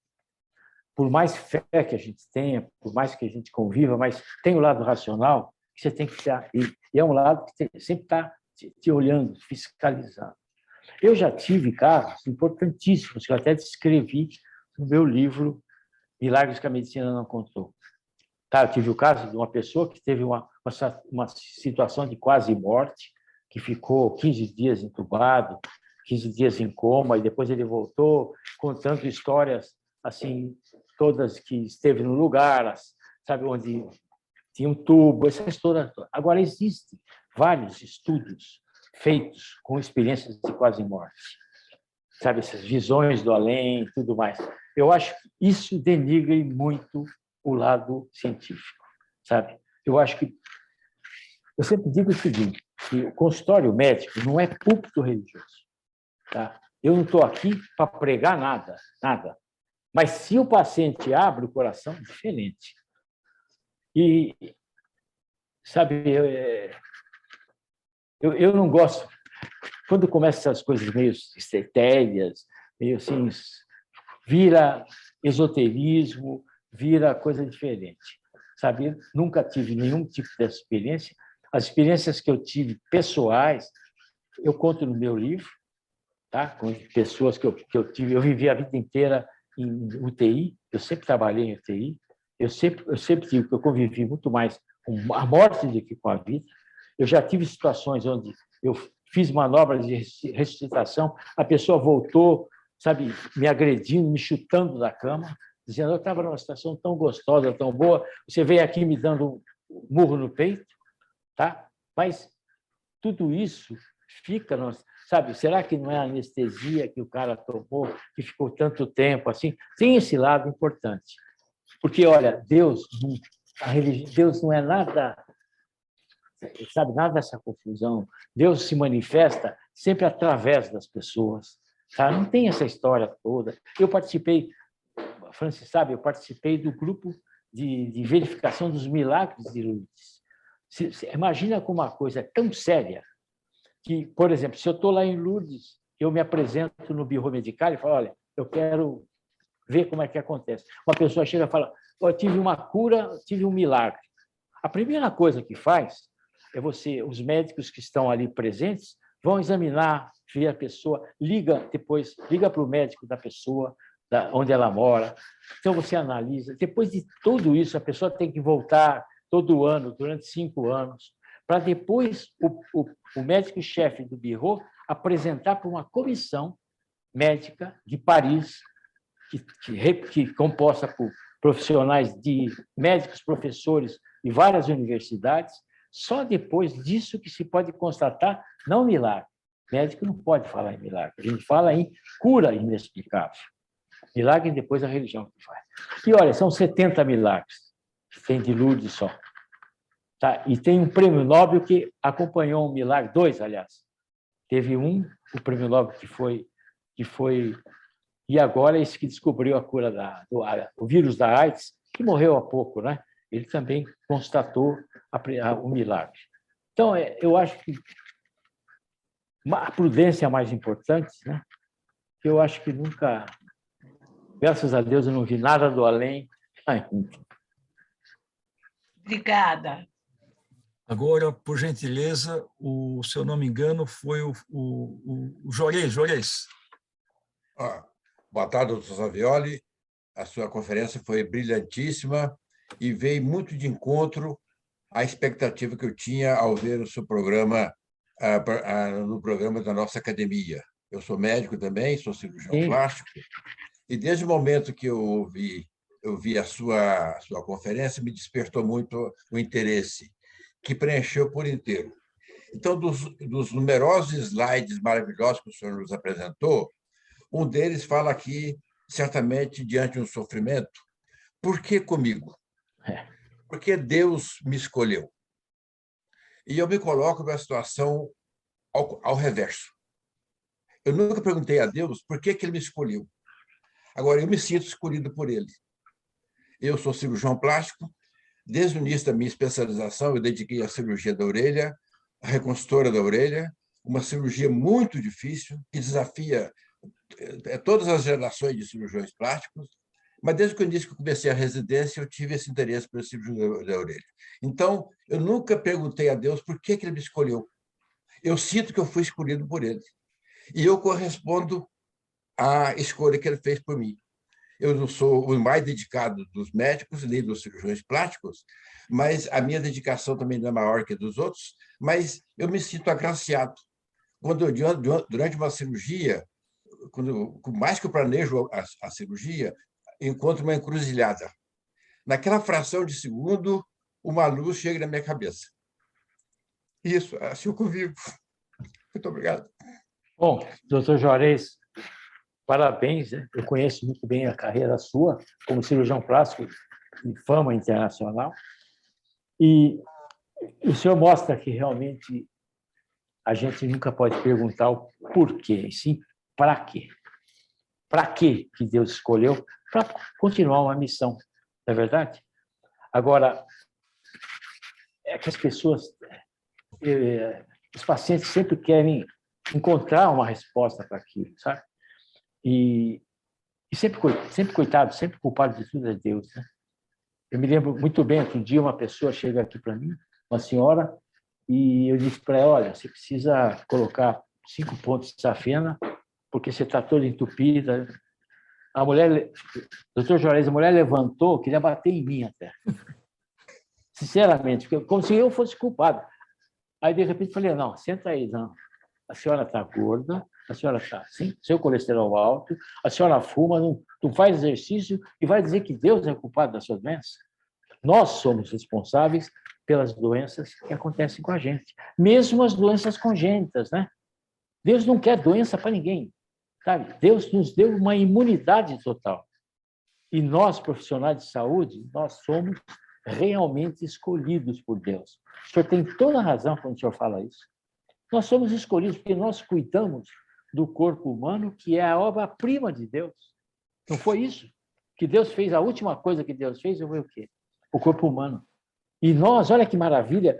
Por mais fé que a gente tenha, por mais que a gente conviva, mas tem o lado racional que você tem que estar, e é um lado que sempre está te olhando, fiscalizando. Eu já tive casos importantíssimos que eu até descrevi no meu livro Milagres que a Medicina Não Contou. Tá, eu tive o caso de uma pessoa que teve uma situação de quase morte, que ficou 15 dias entubado, 15 dias em coma, e depois ele voltou contando histórias assim, todas que esteve no lugar, sabe, onde tinha um tubo, essa história toda. Agora, existem vários estudos feitos com experiências de quase morte, sabe, essas visões do além e tudo mais. Eu acho que isso denigra muito o lado científico, sabe? Eu acho que... Eu sempre digo o seguinte, que o consultório médico não é púlpito religioso, tá? Eu não estou aqui para pregar nada, nada. Mas se o paciente abre o coração, é diferente. E, sabe, eu não gosto... Quando começam essas coisas meio etéreas, meio assim, vira esoterismo, vira coisa diferente. Sabe? Nunca tive nenhum tipo dessa experiência. As experiências que eu tive pessoais, eu conto no meu livro, tá? Com pessoas que eu tive. Eu vivi a vida inteira em UTI, eu sempre trabalhei em UTI, eu sempre digo que eu convivi muito mais com a morte do que com a vida. Eu já tive situações onde eu fiz manobras de ressuscitação, a pessoa voltou, sabe, me agredindo, me chutando da cama, dizendo: eu estava numa situação tão gostosa, tão boa, você veio aqui me dando um murro no peito, tá? Mas tudo isso fica, sabe? Será que não é a anestesia que o cara tomou, que ficou tanto tempo assim? Tem esse lado importante, porque olha, Deus não é nada, sabe? Nada dessa confusão. Deus se manifesta sempre através das pessoas, tá? Não tem essa história toda. Eu participei, Francis, sabe? Eu participei do grupo de verificação dos milagres de Lourdes. Imagina como uma coisa é tão séria que, por exemplo, se eu estou lá em Lourdes, eu me apresento no Birro Medical e falo: olha, eu quero ver como é que acontece. Uma pessoa chega e fala: eu tive uma cura, tive um milagre. A primeira coisa que faz é os médicos que estão ali presentes vão examinar, ver a pessoa, liga para o médico da pessoa, onde ela mora. Então, você analisa. Depois de tudo isso, a pessoa tem que voltar todo ano, durante 5 anos, para depois o médico-chefe do Birro apresentar para uma comissão médica de Paris, que composta por profissionais de médicos, professores de várias universidades. Só depois disso que se pode constatar, não milagre. Médico não pode falar em milagre, a gente fala em cura inexplicável. Milagre depois a religião que faz. E olha, são 70 milagres que tem de Lourdes só. Tá? E tem um prêmio Nobel que acompanhou um milagre, 2, aliás. Teve o prêmio Nobel que foi e agora esse que descobriu a cura do vírus da AIDS, que morreu há pouco, né? Ele também constatou o milagre. Então, eu acho que a prudência é a mais importante, né? Eu acho que nunca, graças a Deus, eu não vi nada do além ainda. Obrigada. Agora, por gentileza, se eu não me engano, foi o Juarez. Boa tarde, doutor Savioli. A sua conferência foi brilhantíssima e veio muito de encontro à expectativa que eu tinha ao ver o seu programa no programa da nossa academia. Eu sou médico também, sou cirurgião plástico, e desde o momento que eu vi a sua conferência, me despertou muito o interesse, que preencheu por inteiro. Então, dos numerosos slides maravilhosos que o senhor nos apresentou, um deles fala aqui, certamente, diante de um sofrimento: por que comigo? Porque Deus me escolheu. E eu me coloco numa situação ao reverso. Eu nunca perguntei a Deus por que ele me escolheu. Agora, eu me sinto escolhido por ele. Eu sou cirurgião plástico. Desde o início da minha especialização, eu dediquei à cirurgia da orelha, à reconstrutora da orelha, uma cirurgia muito difícil, que desafia todas as gerações de cirurgiões plásticos, mas desde que eu comecei a residência, eu tive esse interesse pela cirurgia da orelha. Então, eu nunca perguntei a Deus por que ele me escolheu. Eu sinto que eu fui escolhido por ele. E eu correspondo à escolha que ele fez por mim. Eu não sou o mais dedicado dos médicos, nem dos cirurgiões plásticos, mas a minha dedicação também não é maior que a dos outros, mas eu me sinto agraciado. Quando durante uma cirurgia, mais que eu planejo a cirurgia, encontro uma encruzilhada. Naquela fração de segundo, uma luz chega na minha cabeça. Isso, assim eu convivo. Muito obrigado. Bom, doutor Juarez, parabéns, né? Eu conheço muito bem a carreira sua como cirurgião plástico de fama internacional. E o senhor mostra que realmente a gente nunca pode perguntar o porquê, sim, para quê? Para quê que Deus escolheu? Para continuar uma missão, não é verdade? Agora, é que as pessoas, os pacientes sempre querem encontrar uma resposta para aquilo, sabe? E E sempre coitado, sempre culpado de tudo é Deus, né? Eu me lembro muito bem que um dia uma pessoa chega aqui para mim, uma senhora, e eu disse para ela, olha, você precisa colocar 5 pontos de safena, porque você está toda entupida. A mulher, doutor Juarez, a mulher levantou, queria bater em mim até. Sinceramente, como se eu fosse culpado. Aí, de repente, falei, não, senta aí, não. A senhora está gorda, a senhora está assim, seu colesterol alto, a senhora fuma, não faz exercício e vai dizer que Deus é culpado das suas doenças? Nós somos responsáveis pelas doenças que acontecem com a gente, mesmo as doenças congênitas, né? Deus não quer doença para ninguém, sabe? Deus nos deu uma imunidade total. E nós, profissionais de saúde, nós somos realmente escolhidos por Deus. O senhor tem toda a razão quando o senhor fala isso. Nós somos escolhidos porque nós cuidamos do corpo humano, que é a obra-prima de Deus. Não foi isso? Que Deus fez, a última coisa que Deus fez foi o quê? O corpo humano. E nós, olha que maravilha,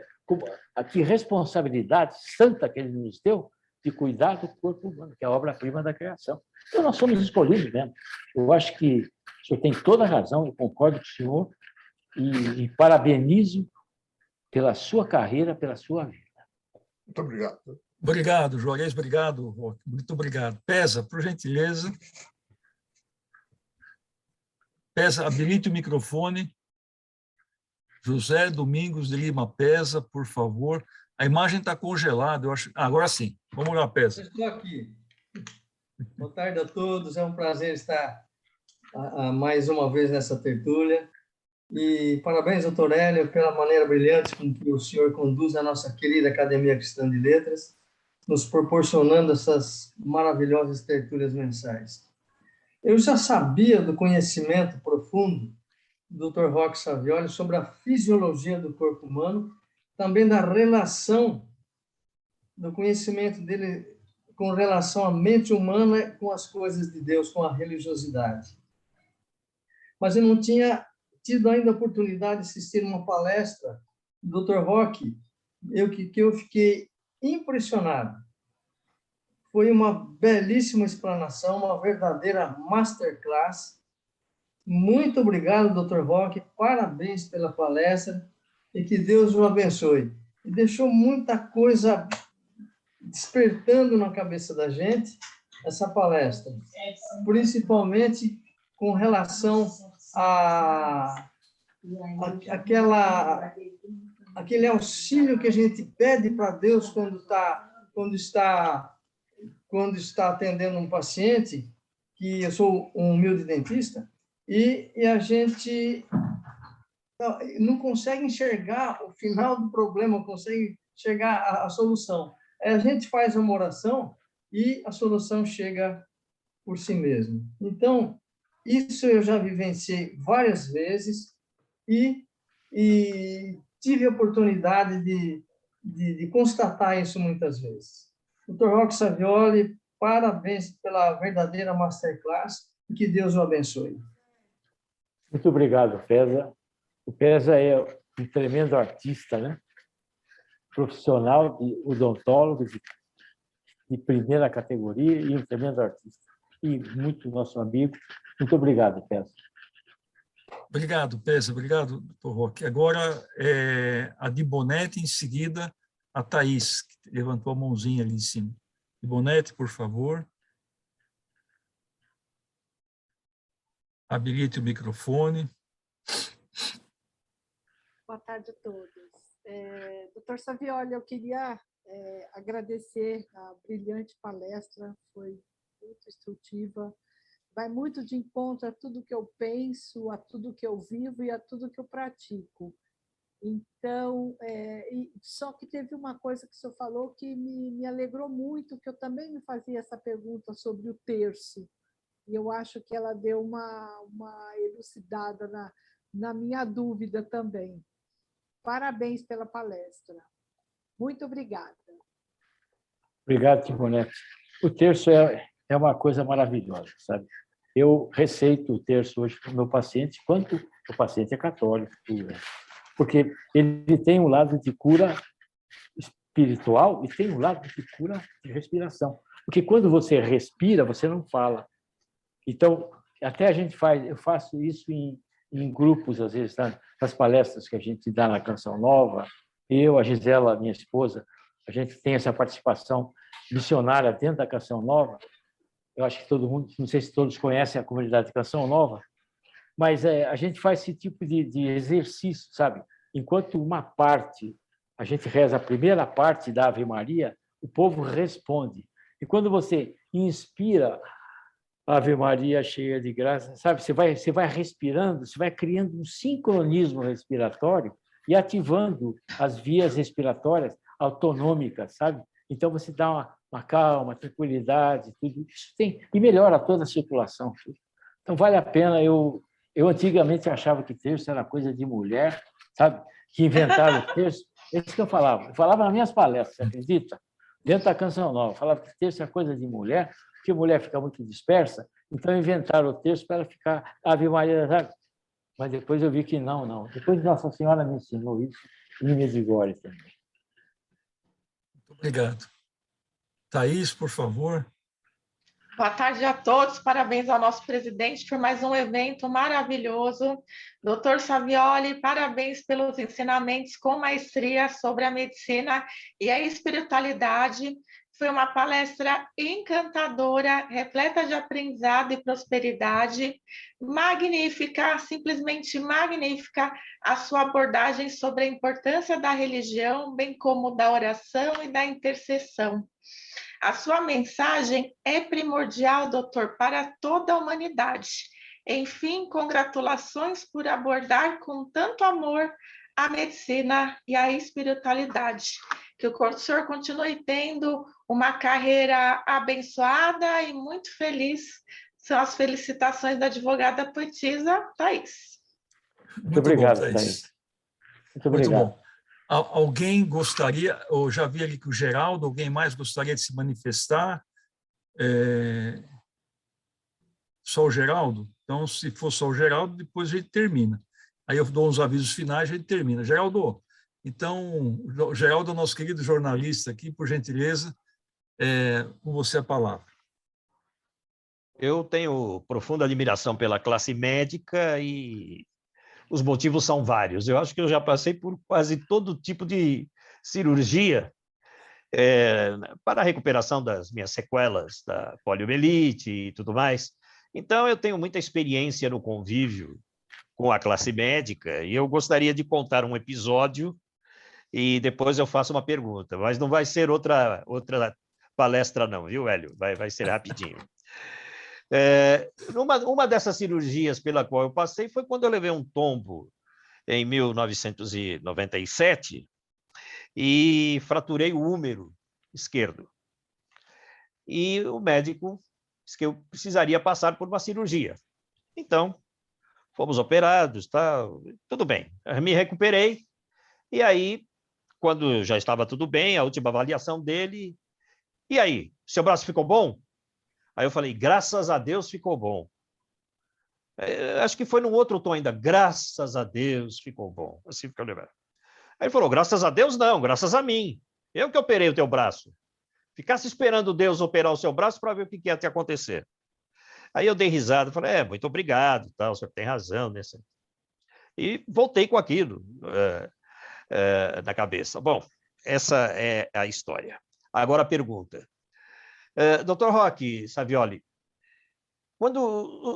que responsabilidade santa que Ele nos deu de cuidar do corpo humano, que é a obra-prima da criação. Então, nós somos escolhidos mesmo. Eu acho que o senhor tem toda a razão, eu concordo com o senhor, e parabenizo pela sua carreira, pela sua vida. Muito obrigado. Obrigado, Juarez, obrigado, Roque, muito obrigado. Pesa, por gentileza. Pesa, habilite o microfone. José Domingos de Lima Pesa, por favor. A imagem está congelada, eu acho. Agora sim. Vamos lá, Pesa. Estou aqui. Boa tarde a todos. É um prazer estar mais uma vez nessa tertúlia. E parabéns, doutor Hélio, pela maneira brilhante com que o senhor conduz a nossa querida Academia Cristã de Letras, nos proporcionando essas maravilhosas tertúlias mensais. Eu já sabia do conhecimento profundo do Dr. Roque Savioli sobre a fisiologia do corpo humano, também da relação do conhecimento dele com relação à mente humana com as coisas de Deus, com a religiosidade. Mas eu não tinha tido ainda a oportunidade de assistir uma palestra do Dr. Roque, que eu fiquei impressionado. Foi uma belíssima explanação, uma verdadeira masterclass. Muito obrigado, Dr. Roque, parabéns pela palestra e que Deus o abençoe. E deixou muita coisa despertando na cabeça da gente essa palestra, principalmente com relação aquele auxílio que a gente pede para Deus quando está atendendo um paciente, que eu sou um humilde dentista, e a gente não consegue enxergar o final do problema, não consegue enxergar a solução. A gente faz uma oração e a solução chega por si mesmo. Então, isso eu já vivenciei várias vezes e tive a oportunidade de constatar isso muitas vezes. Dr. Roque Savioli, parabéns pela verdadeira masterclass e que Deus o abençoe. Muito obrigado, Pesa. O Pesa é um tremendo artista, né? Profissional, odontólogo de primeira categoria e um tremendo artista. E muito nosso amigo. Muito obrigado, Pesa. Obrigado, Pesa. Obrigado, doutor Roque. Agora, a de Bonete, em seguida, a Thaís, que levantou a mãozinha ali em cima. De Bonete, por favor. Habilite o microfone. Boa tarde a todos. Doutor Savioli, eu queria agradecer a brilhante palestra, foi muito instrutiva, vai muito de encontro a tudo que eu penso, a tudo que eu vivo e a tudo que eu pratico. Então, só que teve uma coisa que o senhor falou que me alegrou muito, que eu também me fazia essa pergunta sobre o terço, e eu acho que ela deu uma elucidada na minha dúvida também. Parabéns pela palestra. Muito obrigada. Obrigado, Timonete. O terço é uma coisa maravilhosa, sabe? Eu receito o terço hoje para o meu paciente, quanto o paciente é católico, porque ele tem um lado de cura espiritual e tem um lado de cura de respiração. Porque quando você respira, você não fala. Então, até a gente faz, eu faço isso em grupos, às vezes, nas palestras que a gente dá na Canção Nova. Eu, a Gisela, minha esposa, a gente tem essa participação missionária dentro da Canção Nova. Eu acho que todo mundo, não sei se todos conhecem a comunidade de Canção Nova, mas a gente faz esse tipo de exercício, sabe? Enquanto uma parte, a gente reza a primeira parte da Ave Maria, o povo responde. E quando você inspira Ave Maria cheia de graça, sabe? Você vai respirando, você vai criando um sincronismo respiratório e ativando as vias respiratórias autonômicas, sabe? Então você dá uma calma, tranquilidade, tudo isso tem e melhora toda a circulação. Então vale a pena. Eu antigamente achava que terço era coisa de mulher, sabe? Que inventaram o terço. É isso que eu falava. Eu falava nas minhas palestras, você acredita? Dentro da Canção Nova, eu falava que terço é coisa de mulher, porque a mulher fica muito dispersa, então inventaram o terço para ela ficar Ave Maria, sabe? Mas depois eu vi que não. Depois Nossa Senhora me ensinou isso, e me Medjugorje também. Muito obrigado. Thaís, por favor. Boa tarde a todos, parabéns ao nosso presidente por mais um evento maravilhoso. Doutor Savioli, parabéns pelos ensinamentos com maestria sobre a medicina e a espiritualidade. Foi uma palestra encantadora, repleta de aprendizado e prosperidade. Magnífica, simplesmente magnífica a sua abordagem sobre a importância da religião, bem como da oração e da intercessão. A sua mensagem é primordial, doutor, para toda a humanidade. Enfim, congratulações por abordar com tanto amor a medicina e a espiritualidade. Que o senhor continue tendo uma carreira abençoada e muito feliz. São as felicitações da advogada poetisa Thaís. Muito obrigado, bom, Thaís. Muito obrigado. Muito bom. Alguém gostaria, ou já vi ali que o Geraldo, alguém mais gostaria de se manifestar? Só o Geraldo? Então, se for só o Geraldo, depois a gente termina. Aí eu dou uns avisos finais e a gente termina. Geraldo, então, o Geraldo é o nosso querido jornalista aqui, por gentileza, com você a palavra. Eu tenho profunda admiração pela classe médica e os motivos são vários. Eu acho que eu já passei por quase todo tipo de cirurgia para a recuperação das minhas sequelas da poliomielite e tudo mais. Então, eu tenho muita experiência no convívio com a classe médica e eu gostaria de contar um episódio e depois eu faço uma pergunta, mas não vai ser outra palestra não, viu, Hélio? Vai ser rapidinho. Uma dessas cirurgias pela qual eu passei foi quando eu levei um tombo em 1997 e fraturei o úmero esquerdo. E o médico disse que eu precisaria passar por uma cirurgia. Então, fomos operados, tudo bem. Eu me recuperei e aí, quando já estava tudo bem, a última avaliação dele, e aí, seu braço ficou bom? Aí eu falei, graças a Deus ficou bom. Acho que foi num outro tom ainda, graças a Deus ficou bom. Assim fica lembrando. Aí ele falou, graças a Deus não, graças a mim. Eu que operei o teu braço. Ficasse esperando Deus operar o seu braço para ver o que ia te acontecer. Aí eu dei risada, falei, muito obrigado, o senhor tem razão. E voltei com aquilo na cabeça. Bom, essa é a história. Agora a pergunta. Dr. Roque Savioli, quando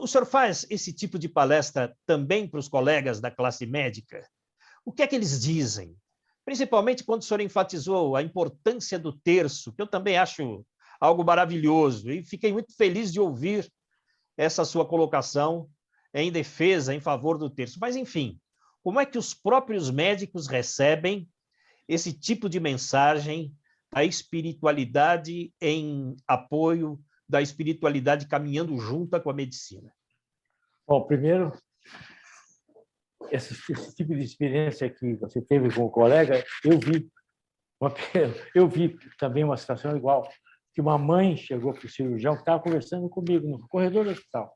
o senhor faz esse tipo de palestra também para os colegas da classe médica, o que é que eles dizem? Principalmente quando o senhor enfatizou a importância do terço, que eu também acho algo maravilhoso, e fiquei muito feliz de ouvir essa sua colocação em defesa, em favor do terço. Mas, enfim, como é que os próprios médicos recebem esse tipo de mensagem, a espiritualidade em apoio da espiritualidade caminhando junto com a medicina? Bom, primeiro, esse tipo de experiência que você teve com o colega, eu vi também uma situação igual, que uma mãe chegou para o cirurgião que estava conversando comigo no corredor do hospital.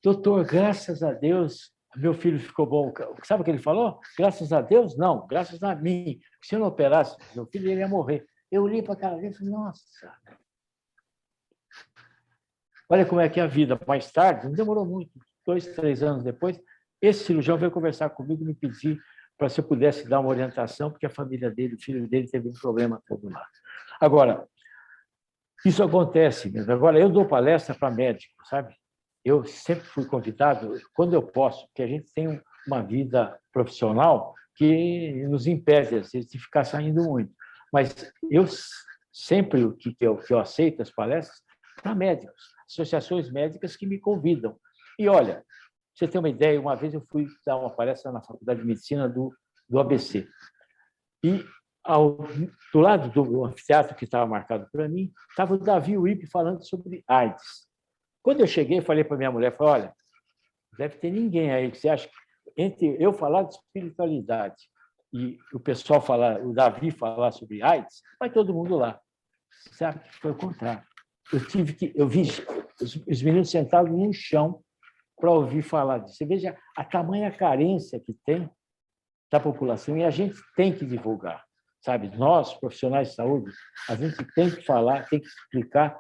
Doutor, graças a Deus, meu filho ficou bom. Sabe o que ele falou? Graças a Deus? Não, graças a mim. Se eu não operasse meu filho, ele ia morrer. Eu olhei para aquela vez e falei, nossa. Olha como é que é a vida. Mais tarde, não demorou muito, 2, 3 anos depois, esse cirurgião veio conversar comigo e me pedir para se eu pudesse dar uma orientação, porque a família dele, o filho dele, teve um problema todo lá. Agora, isso acontece mesmo. Agora, eu dou palestra para médicos, sabe? Eu sempre fui convidado, quando eu posso, porque a gente tem uma vida profissional que nos impede, às vezes, de ficar saindo muito. Mas eu sempre o que eu aceito as palestras para médicos, associações médicas que me convidam. E olha, pra você ter uma ideia, uma vez eu fui dar uma palestra na Faculdade de Medicina do ABC. E do lado do anfiteatro que estava marcado para mim, estava o Davi Wip falando sobre AIDS. Quando eu cheguei, falei para minha mulher, falei, olha, deve ter ninguém aí que você acha que entre eu falar de espiritualidade e o pessoal falar, o Davi falar sobre AIDS, vai todo mundo lá. Sabe? Foi o contrário. Eu vi os meninos sentados no chão para ouvir falar disso. Você veja a tamanha carência que tem da população e a gente tem que divulgar, sabe? Nós, profissionais de saúde, a gente tem que falar, tem que explicar.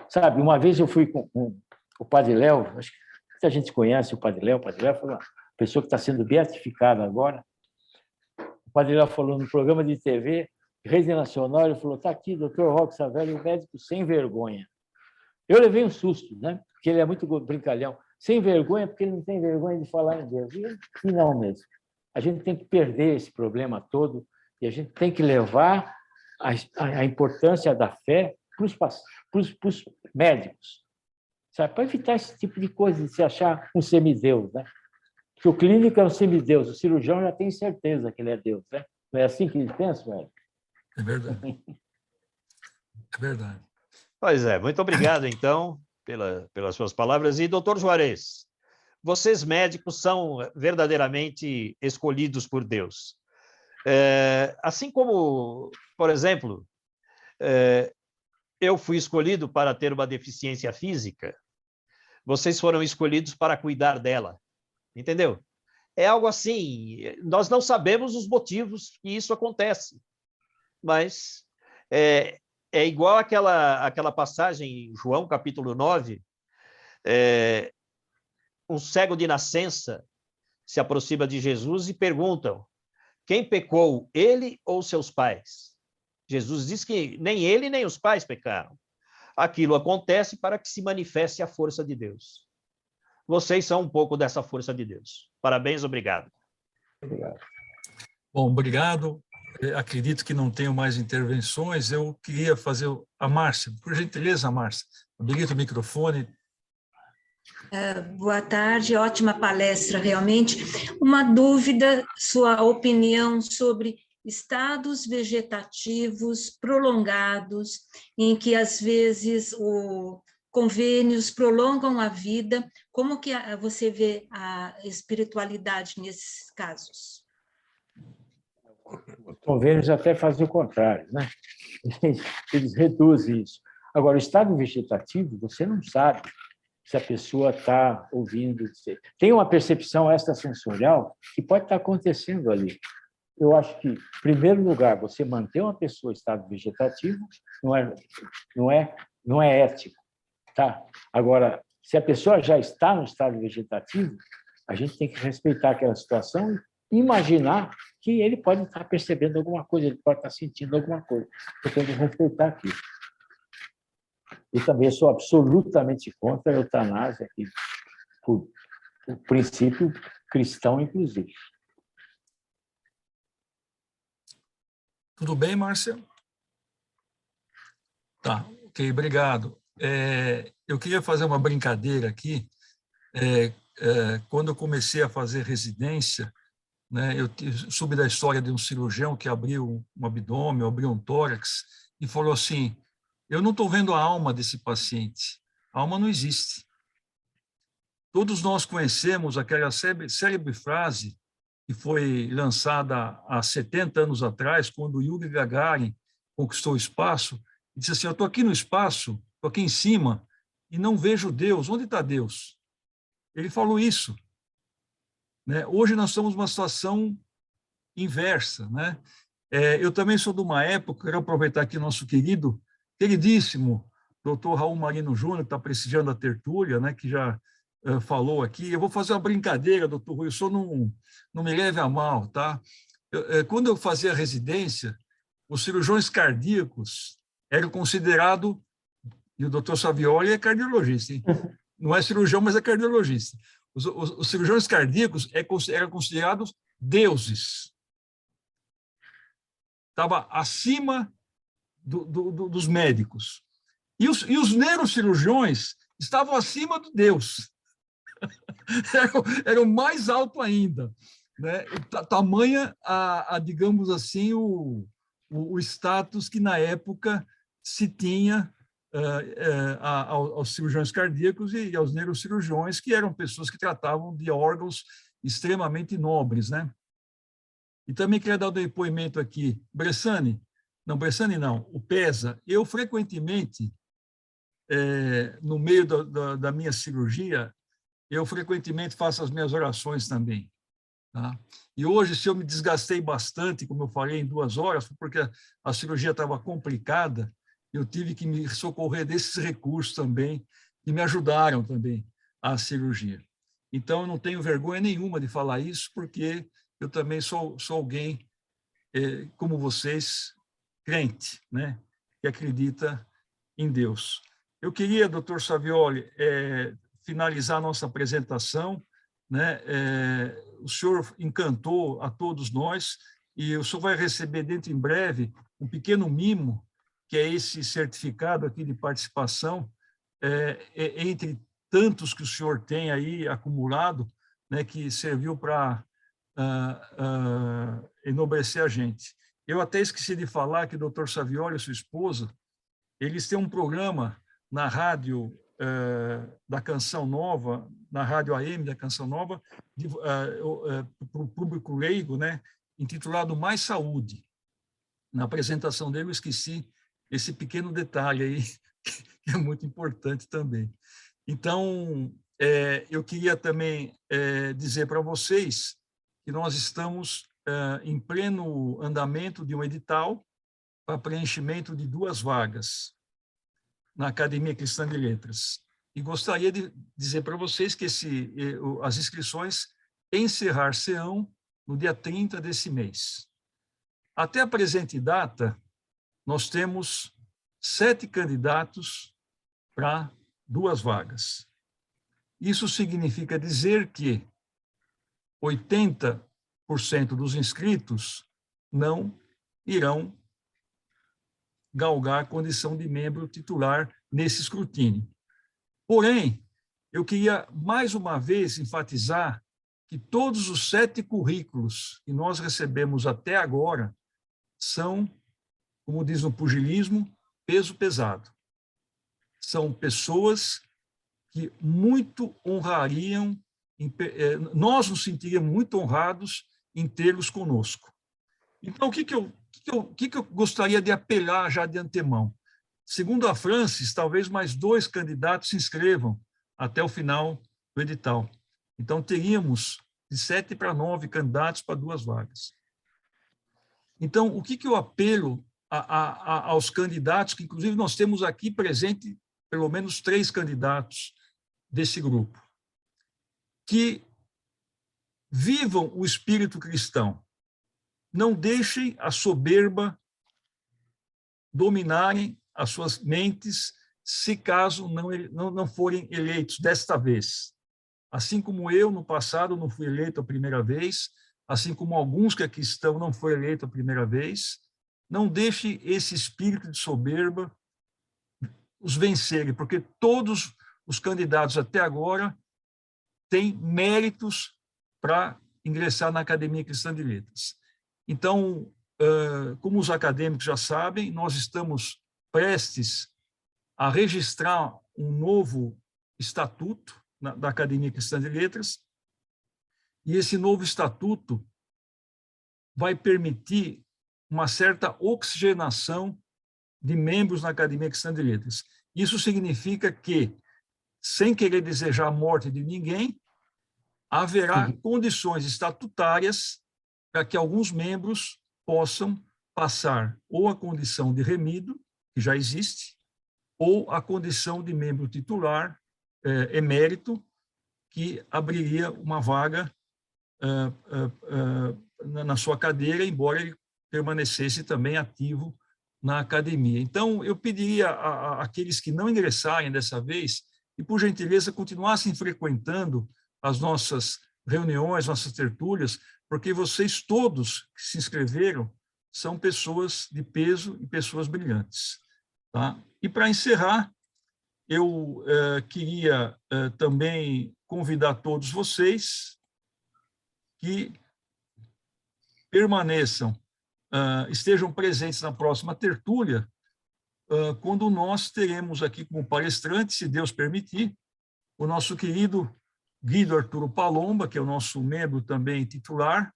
Sabe, uma vez eu fui com o Padre Léo, acho que muita gente conhece o Padre Léo foi uma pessoa que está sendo beatificada agora. O Padre Léo falou no programa de TV, Rede Nacional, ele falou, está aqui, doutor Roque Savelli, o médico sem vergonha. Eu levei um susto, né? Porque ele é muito brincalhão. Sem vergonha, porque ele não tem vergonha de falar em Deus. E não mesmo. A gente tem que perder esse problema todo e a gente tem que levar a importância da fé para os médicos, sabe? Para evitar esse tipo de coisa, de se achar um semideus, né? Porque o clínico é um semideus, o cirurgião já tem certeza que ele é Deus, né? Não é assim que ele pensa, velho? É verdade. É verdade. Pois é, muito obrigado, então, pelas suas palavras. E, doutor Juarez, vocês médicos são verdadeiramente escolhidos por Deus. Assim como, por exemplo, eu fui escolhido para ter uma deficiência física, vocês foram escolhidos para cuidar dela, entendeu? É algo assim, nós não sabemos os motivos que isso acontece, mas é igual aquela passagem em João, capítulo 9, um cego de nascença se aproxima de Jesus e perguntam, quem pecou, ele ou seus pais? Jesus diz que nem ele nem os pais pecaram. Aquilo acontece para que se manifeste a força de Deus. Vocês são um pouco dessa força de Deus. Parabéns, obrigado. Obrigado. Bom, obrigado. Acredito que não tenho mais intervenções. Eu queria fazer a Márcia, por gentileza, Márcia. Habilita o microfone. Boa tarde, ótima palestra, realmente. Uma dúvida, sua opinião sobre estados vegetativos prolongados, em que, às vezes, convênios prolongam a vida. Como que você vê a espiritualidade nesses casos? Os convênios até fazem o contrário, né? Eles reduzem isso. Agora, o estado vegetativo, você não sabe se a pessoa está ouvindo. Tem uma percepção extrasensorial que pode estar acontecendo ali. Eu acho que, em primeiro lugar, você manter uma pessoa em estado vegetativo não é ético, tá? Agora, se a pessoa já está no estado vegetativo, a gente tem que respeitar aquela situação e imaginar que ele pode estar percebendo alguma coisa, ele pode estar sentindo alguma coisa. Eu tenho que respeitar aquilo. Eu também sou absolutamente contra a eutanásia, aqui, por princípio cristão, inclusive. Tudo bem, Márcia? Tá, ok, obrigado. Eu queria fazer uma brincadeira aqui. Quando eu comecei a fazer residência, né, eu soube da história de um cirurgião que abriu um abdômen, abriu um tórax, e falou assim, eu não estou vendo a alma desse paciente. A alma não existe. Todos nós conhecemos aquela célebre frase que foi lançada há 70 anos atrás, quando Yuri Gagarin conquistou o espaço, e disse assim, eu estou aqui no espaço, estou aqui em cima, e não vejo Deus. Onde está Deus? Ele falou isso. Né? Hoje nós estamos numa situação inversa. Né? Eu também sou de uma época, quero aproveitar aqui nosso queridíssimo doutor Raul Marino Júnior, que está prestigiando a tertúlia, né, que já falou aqui. Eu vou fazer uma brincadeira, doutor Rui, o senhor não me leve a mal, tá? Quando eu fazia residência, os cirurgiões cardíacos eram considerados, e o doutor Savioli é cardiologista, hein? Não é cirurgião, mas é cardiologista. Os cirurgiões cardíacos eram considerados deuses. Estava acima dos médicos. E os neurocirurgiões estavam acima do Deus. Eram mais alto ainda, né? Tamanha, digamos assim, o status que, na época, se tinha aos cirurgiões cardíacos e aos neurocirurgiões, que eram pessoas que tratavam de órgãos extremamente nobres, né? E também queria dar um depoimento aqui. Bressani não, o PESA. Eu, frequentemente, no meio da minha cirurgia, eu frequentemente faço as minhas orações também. Tá? E hoje, se eu me desgastei bastante, como eu falei, em 2 horas, foi porque a cirurgia estava complicada, eu tive que me socorrer desses recursos também, que me ajudaram também à cirurgia. Então, eu não tenho vergonha nenhuma de falar isso, porque eu também sou alguém, como vocês, crente, né? Que acredita em Deus. Eu queria, doutor Savioli, finalizar a nossa apresentação, né? O senhor encantou a todos nós, e o senhor vai receber dentro em breve um pequeno mimo, que é esse certificado aqui de participação, entre tantos que o senhor tem aí acumulado, né, que serviu para enobrecer a gente. Eu até esqueci de falar que o doutor Savioli e sua esposa, eles têm um programa na rádio da Canção Nova, na rádio AM da Canção Nova, para o público leigo, né, intitulado Mais Saúde. Na apresentação dele, eu esqueci esse pequeno detalhe aí, que é muito importante também. Então, eu queria também dizer para vocês que nós estamos em pleno andamento de um edital para preenchimento de 2 vagas na Academia Cristã de Letras. E gostaria de dizer para vocês que as inscrições encerrar-se-ão no dia 30 desse mês. Até a presente data, nós temos 7 candidatos para 2 vagas. Isso significa dizer que 80% dos inscritos não irão galgar a condição de membro titular nesse escrutínio. Porém, eu queria mais uma vez enfatizar que todos os 7 currículos que nós recebemos até agora são, como diz no pugilismo, peso pesado. São pessoas que muito honrariam, nós nos sentiríamos muito honrados em tê-los conosco. Então, o que eu gostaria de apelar já de antemão? Segundo a Francis, talvez mais 2 candidatos se inscrevam até o final do edital. Então, teríamos de 7 para 9 candidatos para 2 vagas. Então, o que eu apelo aos candidatos, que inclusive nós temos aqui presente pelo menos 3 candidatos desse grupo, que vivam o espírito cristão, não deixem a soberba dominarem as suas mentes, se caso não forem eleitos desta vez. Assim como eu, no passado, não fui eleito a primeira vez, assim como alguns que aqui estão não foram eleitos a primeira vez, não deixe esse espírito de soberba os vencerem, porque todos os candidatos até agora têm méritos para ingressar na Academia Cristã de Letras. Então, como os acadêmicos já sabem, nós estamos prestes a registrar um novo estatuto da Academia Cristã de Letras, e esse novo estatuto vai permitir uma certa oxigenação de membros na Academia Cristã de Letras. Isso significa que, sem querer desejar a morte de ninguém, haverá condições estatutárias para que alguns membros possam passar ou a condição de remido, que já existe, ou a condição de membro titular emérito, que abriria uma vaga na sua cadeira, embora ele permanecesse também ativo na academia. Então, eu pediria àqueles que não ingressarem dessa vez, e, por gentileza, continuassem frequentando as nossas reuniões, nossas tertúlias, porque vocês todos que se inscreveram são pessoas de peso e pessoas brilhantes. Tá? E, para encerrar, eu queria também convidar todos vocês que permaneçam, estejam presentes na próxima tertúlia, quando nós teremos aqui como palestrante, se Deus permitir, o nosso querido Guido Arturo Palomba, que é o nosso membro também titular.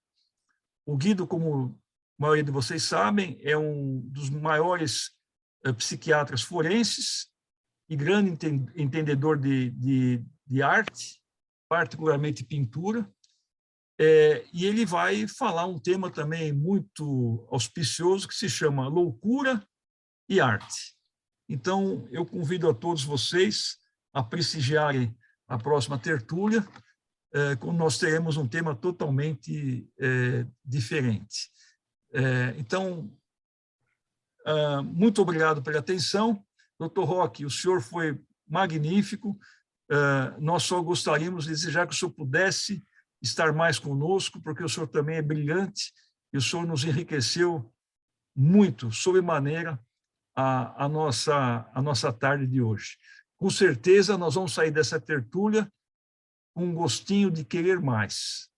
O Guido, como a maioria de vocês sabem, é um dos maiores psiquiatras forenses e grande entendedor de arte, particularmente pintura. E ele vai falar um tema também muito auspicioso, que se chama Loucura e Arte. Então, eu convido a todos vocês a prestigiarem a próxima tertúlia, quando nós teremos um tema totalmente diferente. Então, muito obrigado pela atenção. Dr. Roque, o senhor foi magnífico. Nós só gostaríamos de desejar que o senhor pudesse estar mais conosco, porque o senhor também é brilhante e o senhor nos enriqueceu muito, sobremaneira, a nossa tarde de hoje. Com certeza, nós vamos sair dessa tertúlia com um gostinho de querer mais.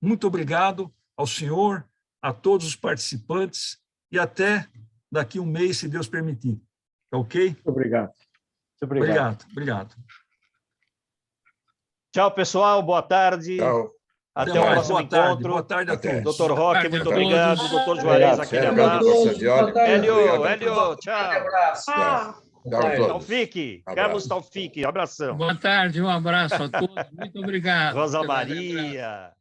Muito obrigado ao senhor, a todos os participantes, e até daqui um mês, se Deus permitir. Tá ok? Muito obrigado. Muito obrigado. Obrigado. Tchau, pessoal. Boa tarde. Tchau. Até o próximo encontro. Boa tarde a todos. Dr. Roque, muito obrigado. Dr. Juarez, aquele abraço. Hélio, tchau. Ah. Taufik, Carlos Taufik, abração. Boa tarde, um abraço a todos. Muito obrigado. Rosa Maria.